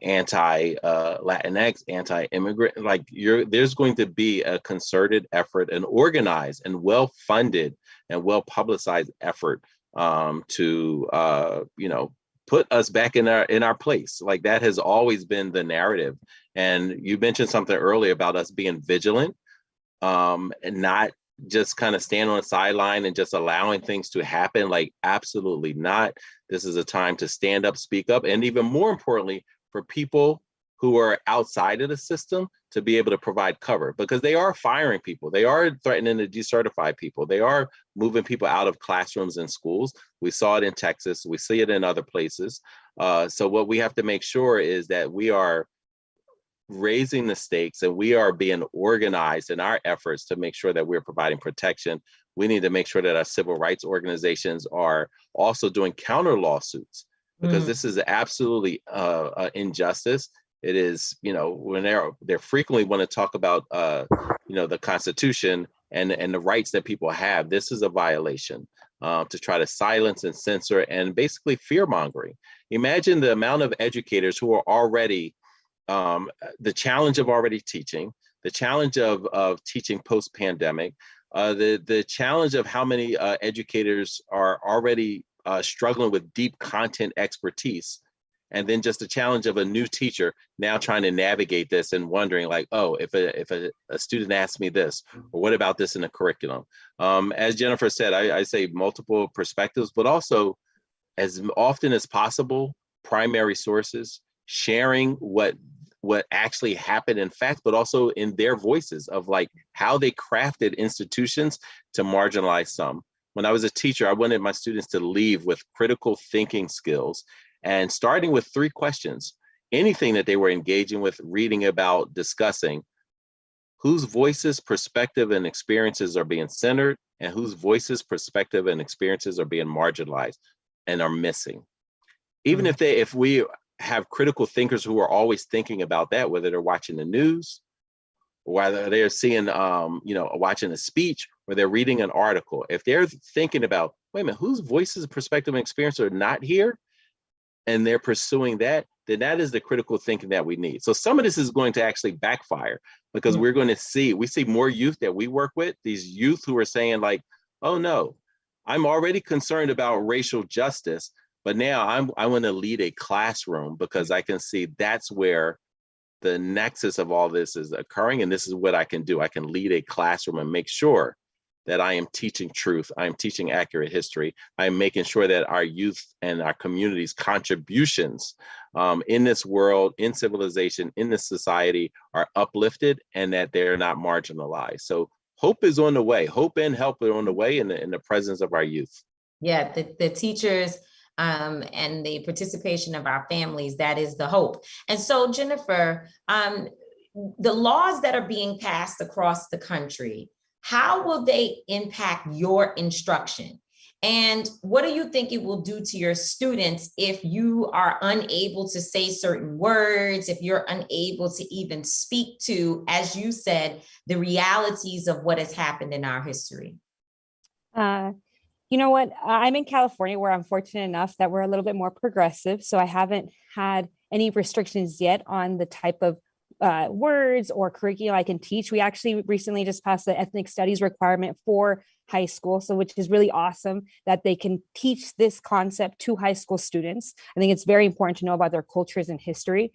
anti-Latinx, anti-immigrant, there's going to be a concerted effort, an organized and well-funded and well-publicized effort to put us back in our place. Like, that has always been the narrative. And you mentioned something earlier about us being vigilant and not just kind of stand on the sideline and just allowing things to happen. Like, absolutely not. This is a time to stand up, speak up, and even more importantly, for people who are outside of the system to be able to provide cover, because they are firing people. They are threatening to decertify people. They are moving people out of classrooms and schools. We saw it in Texas. We see it in other places. So what we have to make sure is that we are raising the stakes and we are being organized in our efforts to make sure that we're providing protection. We need to make sure that our civil rights organizations are also doing counter lawsuits, because this is absolutely injustice. It is, when they're frequently want to talk about, the Constitution and the rights that people have. This is a violation to try to silence and censor and basically fear mongering. Imagine the amount of educators who are already the challenge of already teaching, the challenge of teaching post-pandemic, the challenge of how many educators are already struggling with deep content expertise, and then just the challenge of a new teacher now trying to navigate this and wondering, like, oh, if a student asks me this, or what about this in the curriculum? As Jennifer said, I say multiple perspectives, but also as often as possible, primary sources, sharing what actually happened in fact, but also in their voices of like how they crafted institutions to marginalize some. When I was a teacher, I wanted my students to leave with critical thinking skills and starting with 3 questions. Anything that they were engaging with, reading about, discussing, whose voices, perspective, and experiences are being centered, and whose voices, perspective, and experiences are being marginalized and are missing. Even if we have critical thinkers who are always thinking about that, whether they're watching the news, or whether they're seeing, watching a speech, or they're reading an article, if they're thinking about, wait a minute, whose voices, perspective, and experience are not here, and they're pursuing that, then that is the critical thinking that we need. So some of this is going to actually backfire because we're going to see more youth that we work with, these youth who are saying like, oh no, I'm already concerned about racial justice, but now I want to lead a classroom because I can see that's where the nexus of all this is occurring. And this is what I can do. I can lead a classroom and make sure that I am teaching truth. I am teaching accurate history. I am making sure that our youth and our community's contributions in this world, in civilization, in this society are uplifted and that they're not marginalized. So hope is on the way. Hope and help are on the way in the presence of our youth. Yeah, the teachers and the participation of our families, that is the hope. And so, Jennifer, the laws that are being passed across the country, how will they impact your instruction? And what do you think it will do to your students if you are unable to say certain words, if you're unable to even speak to, as you said, the realities of what has happened in our history? You know what? I'm in California where I'm fortunate enough that we're a little bit more progressive. So I haven't had any restrictions yet on the type of words or curriculum I can teach. We actually recently just passed the ethnic studies requirement for high school, so which is really awesome that they can teach this concept to high school students. I think it's very important to know about their cultures and history.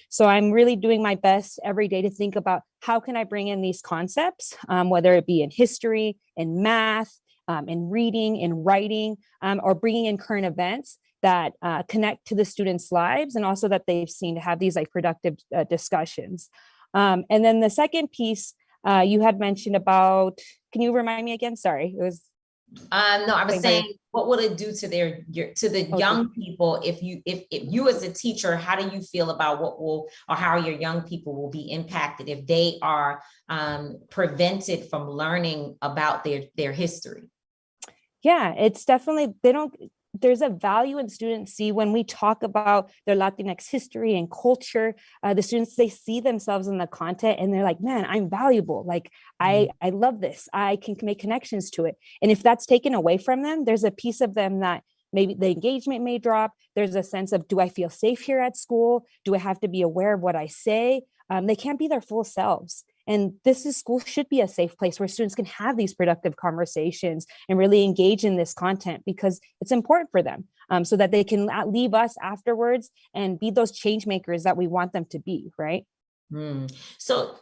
So I'm really doing my best every day to think about how can I bring in these concepts, whether it be in history, in math, in reading, in writing, or bringing in current events that connect to the students' lives and also that they've seen to have these like productive discussions. And then the second piece you had mentioned about, can you remind me again? Sorry, it was. No, I was saying, what will it do to the young people if you as a teacher, how do you feel about how your young people will be impacted if they are prevented from learning about their history? Yeah, it's definitely, there's a value in students see when we talk about their Latinx history and culture, the students, they see themselves in the content and they're like, man, I'm valuable. Like, I love this. I can make connections to it. And if that's taken away from them, there's a piece of them that maybe the engagement may drop. There's a sense of, do I feel safe here at school? Do I have to be aware of what I say? They can't be their full selves. And school should be a safe place where students can have these productive conversations and really engage in this content because it's important for them so that they can leave us afterwards and be those change makers that we want them to be, right? So,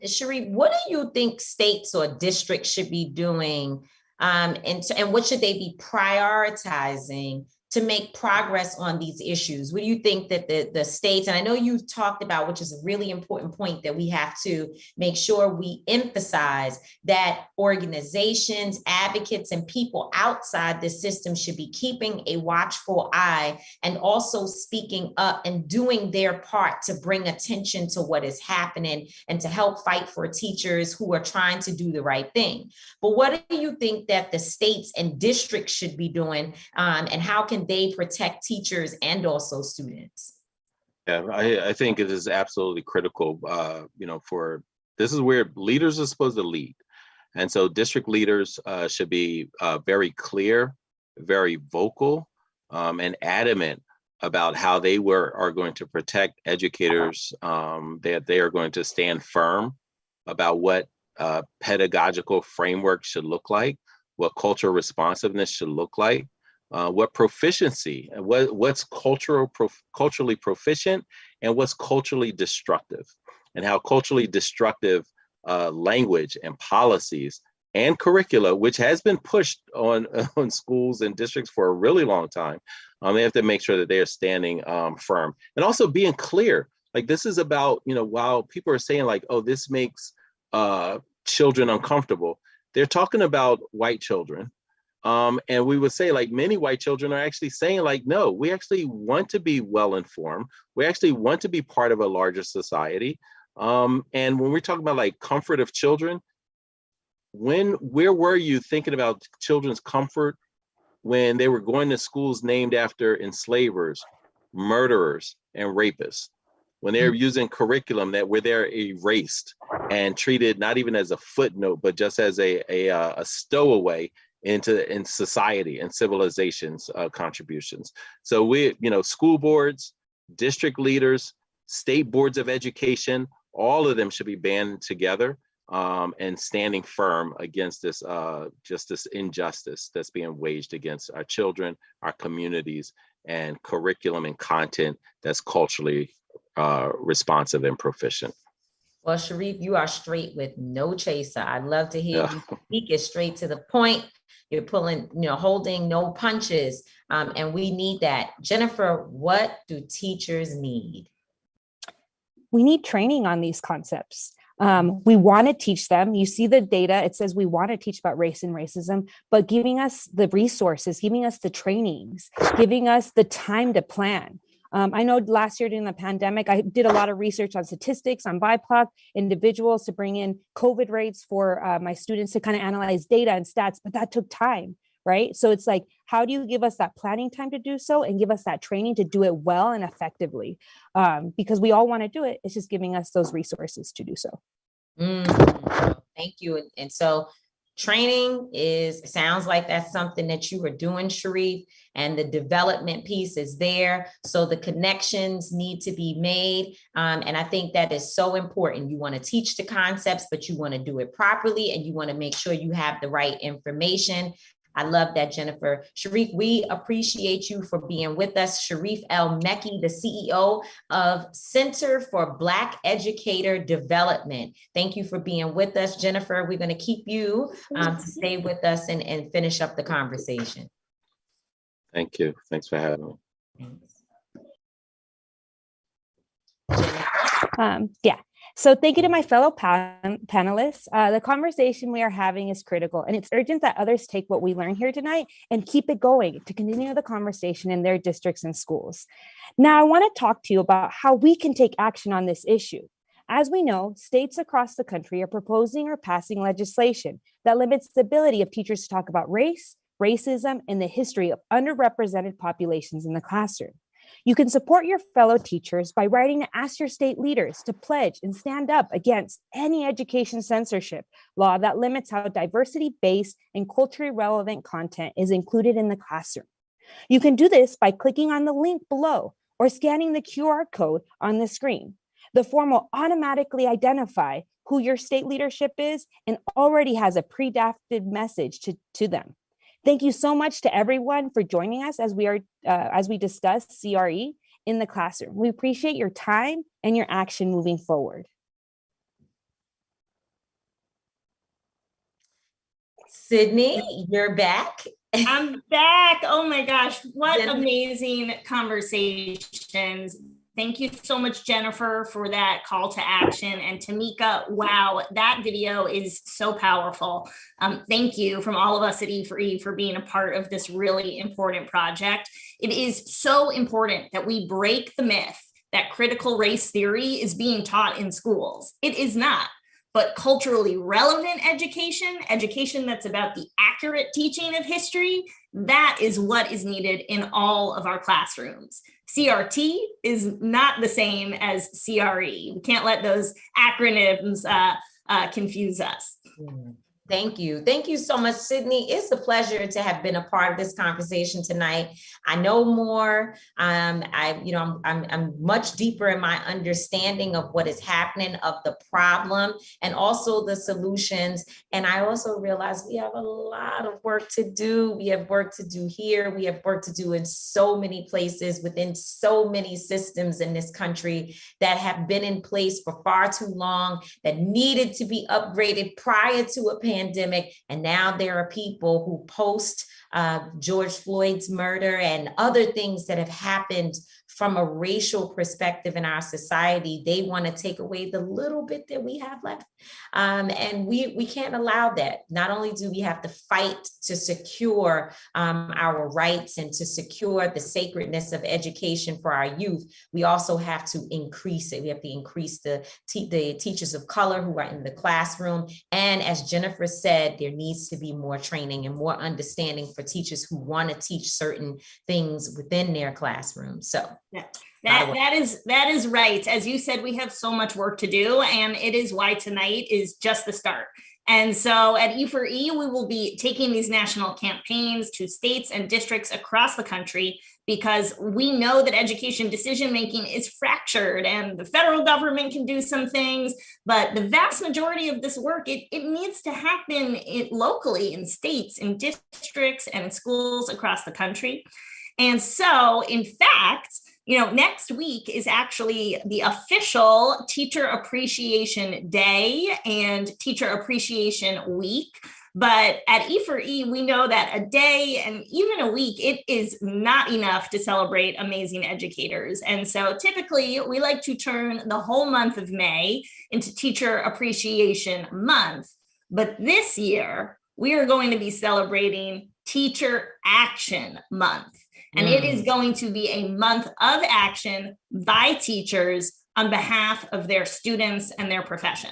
Cherie, what do you think states or districts should be doing and what should they be prioritizing to make progress on these issues? What do you think that the states, and I know you've talked about, which is a really important point, that we have to make sure we emphasize that organizations, advocates, and people outside the system should be keeping a watchful eye and also speaking up and doing their part to bring attention to what is happening and to help fight for teachers who are trying to do the right thing. But what do you think that the states and districts should be doing, and how can they protect teachers and also students? Yeah, I think it is absolutely critical, this is where leaders are supposed to lead. And so district leaders should be very clear, very vocal, and adamant about how they are going to protect educators, that they are going to stand firm about what pedagogical framework should look like, what cultural responsiveness should look like, what proficiency, what's culturally proficient and what's culturally destructive, and how culturally destructive language and policies and curricula, which has been pushed on schools and districts for a really long time. They have to make sure that they are standing firm, and also being clear. Like, this is about, while people are saying like, oh, this makes children uncomfortable, they're talking about white children. And we would say, like, many white children are actually saying, like, no, we actually want to be well informed. We actually want to be part of a larger society. And when we're talking about like comfort of children, where were you thinking about children's comfort when they were going to schools named after enslavers, murderers, and rapists? When they're using curriculum where they're erased and treated not even as a footnote, but just as a stowaway in society and civilization's contributions. So school boards, district leaders, state boards of education, all of them should be banded together and standing firm against this injustice that's being waged against our children, our communities, and curriculum and content that's culturally responsive and proficient. Well, Sharif, you are straight with no chaser. I'd love to hear you speak it straight to the point. You're pulling, holding no punches, and we need that. Jennifer, what do teachers need? We need training on these concepts. We want to teach them. You see the data, it says we want to teach about race and racism, but giving us the resources, giving us the trainings, giving us the time to plan. I know last year during the pandemic, I did a lot of research on statistics, on BIPOC individuals to bring in COVID rates for my students to kind of analyze data and stats, but that took time, right? So it's like, how do you give us that planning time to do so and give us that training to do it well and effectively? Because we all want to do it. It's just giving us those resources to do so. Thank you. And so training sounds like that's something that you are doing, Sharif, and the development piece is there. So the connections need to be made. And I think that is so important. You want to teach the concepts, but you want to do it properly, and you want to make sure you have the right information. I love that, Jennifer. Sharif, we appreciate you for being with us. Sharif El-Mekki, the CEO of Center for Black Educator Development. Thank you for being with us. Jennifer, we're going to keep you to stay with us and finish up the conversation. Thank you. Thanks for having me. Thanks. So thank you to my fellow panelists. The conversation we are having is critical, and it's urgent that others take what we learned here tonight and keep it going to continue the conversation in their districts and schools. Now, I want to talk to you about how we can take action on this issue. As we know, states across the country are proposing or passing legislation that limits the ability of teachers to talk about race, racism, and the history of underrepresented populations in the classroom. You can support your fellow teachers by writing to ask your state leaders to pledge and stand up against any education censorship law that limits how diversity-based and culturally relevant content is included in the classroom. You can do this by clicking on the link below or scanning the QR code on the screen. The form will automatically identify who your state leadership is and already has a pre-drafted message to them. Thank you so much to everyone for joining us as we discuss CRE in the classroom. We appreciate your time and your action moving forward. Sydney, you're back. I'm back. Oh my gosh, what amazing conversations. Thank you so much, Jennifer, for that call to action. And Tamika, wow, that video is so powerful. Thank you from all of us at E4E for being a part of this really important project. It is so important that we break the myth that critical race theory is being taught in schools. It is not. But culturally relevant education that's about the accurate teaching of history, that is what is needed in all of our classrooms. CRT is not the same as CRE. We can't let those acronyms confuse us. Thank you. Thank you so much, Sydney. It's a pleasure to have been a part of this conversation tonight. I know more. I'm much deeper in my understanding of what is happening, of the problem, and also the solutions. And I also realize we have a lot of work to do. We have work to do here. We have work to do in so many places within so many systems in this country that have been in place for far too long, that needed to be upgraded prior to a pandemic. pandemic. And now there are people who post George Floyd's murder and other things that have happened from a racial perspective in our society. They want to take away the little bit that we have left. And we can't allow that. Not only do we have to fight to secure our rights and to secure the sacredness of education for our youth, we also have to increase it. We have to increase the teachers of color who are in the classroom. And as Jennifer said, there needs to be more training and more understanding for teachers who want to teach certain things within their classroom. So yeah. That is right. As you said, we have so much work to do, and it is why tonight is just the start. And so at E4E, we will be taking these national campaigns to states and districts across the country, because we know that education decision-making is fractured, and the federal government can do some things, but the vast majority of this work, it needs to happen locally in states, in districts, and in schools across the country. And so, in fact, next week is actually the official Teacher Appreciation Day and Teacher Appreciation Week. But at E4E, we know that a day and even a week, it is not enough to celebrate amazing educators. And so typically we like to turn the whole month of May into Teacher Appreciation Month. But this year, we are going to be celebrating Teacher Action Month. And it is going to be a month of action by teachers on behalf of their students and their profession.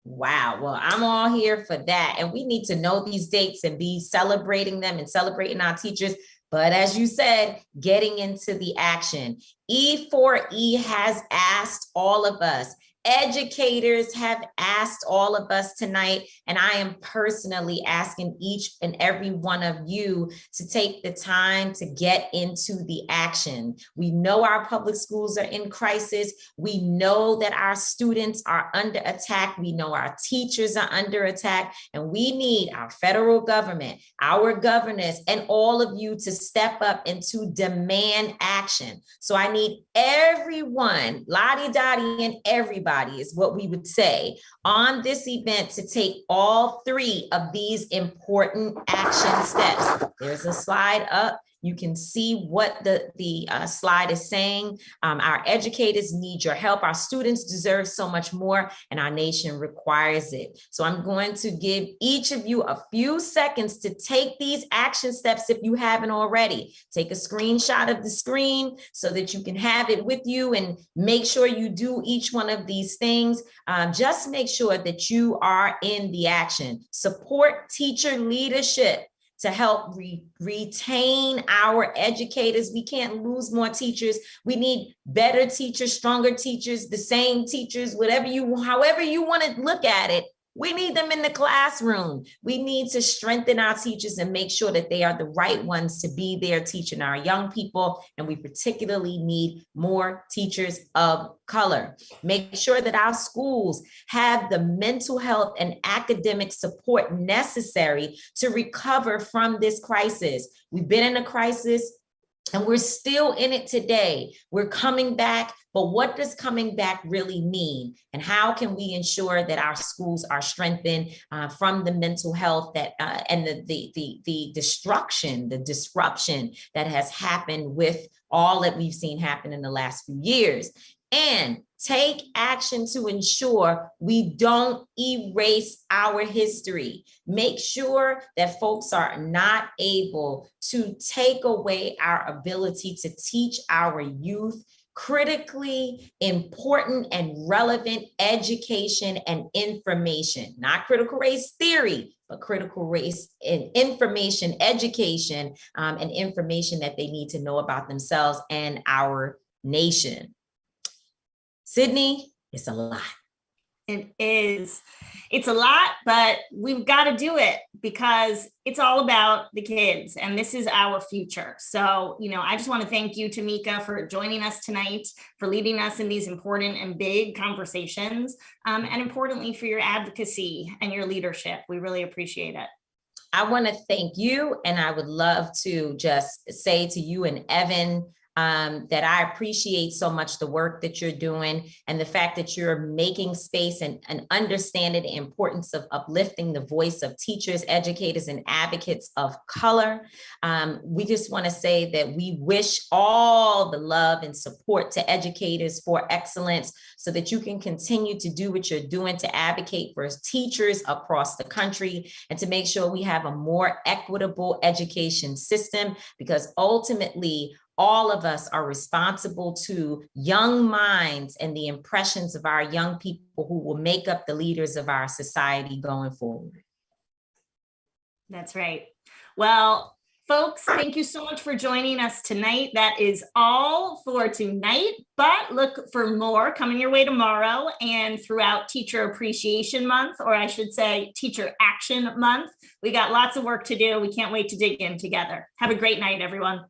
Wow. Well, I'm all here for that. And we need to know these dates and be celebrating them and celebrating our teachers. But as you said, getting into the action. E4E has asked all of us, educators have asked all of us tonight, and I am personally asking each and every one of you to take the time to get into the action. We know our public schools are in crisis. We know that our students are under attack. We know our teachers are under attack, and we need our federal government, our governors, and all of you to step up and to demand action. So I need everyone, lottie-dottie and everybody, is what we would say, on this event to take all three of these important action steps. There's a slide up. You can see what the slide is saying. Our educators need your help. Our students deserve so much more, and our nation requires it. So I'm going to give each of you a few seconds to take these action steps if you haven't already. Take a screenshot of the screen so that you can have it with you, and make sure you do each one of these things. Just make sure that you are in the action. Support teacher leadership to help retain our educators. We can't lose more teachers. We need better teachers, stronger teachers, the same teachers, however you want to look at it. We need them in the classroom. We need to strengthen our teachers and make sure that they are the right ones to be there teaching our young people. And we particularly need more teachers of color. Make sure that our schools have the mental health and academic support necessary to recover from this crisis. We've been in a crisis, and we're still in it today. We're coming back, but what does coming back really mean? And how can we ensure that our schools are strengthened from the mental health that and the disruption that has happened with all that we've seen happen in the last few years? And take action to ensure we don't erase our history. Make sure that folks are not able to take away our ability to teach our youth critically important and relevant education and information, not critical race theory, but critical race and information education, and information that they need to know about themselves and our nation. Sydney, it's a lot. It is. It's a lot, but we've got to do it because it's all about the kids, and this is our future. So, I just want to thank you, Tamika, for joining us tonight, for leading us in these important and big conversations, and importantly, for your advocacy and your leadership. We really appreciate it. I want to thank you, and I would love to just say to you and Evan, that I appreciate so much the work that you're doing and the fact that you're making space and understanding the importance of uplifting the voice of teachers, educators, and advocates of color. We just want to say that we wish all the love and support to educators for excellence so that you can continue to do what you're doing to advocate for teachers across the country and to make sure we have a more equitable education system, because ultimately, all of us are responsible to young minds and the impressions of our young people who will make up the leaders of our society going forward. That's right. Well, folks, thank you so much for joining us tonight. That is all for tonight, but look for more coming your way tomorrow and throughout Teacher Appreciation Month, or I should say Teacher Action Month. We got lots of work to do. We can't wait to dig in together. Have a great night, everyone.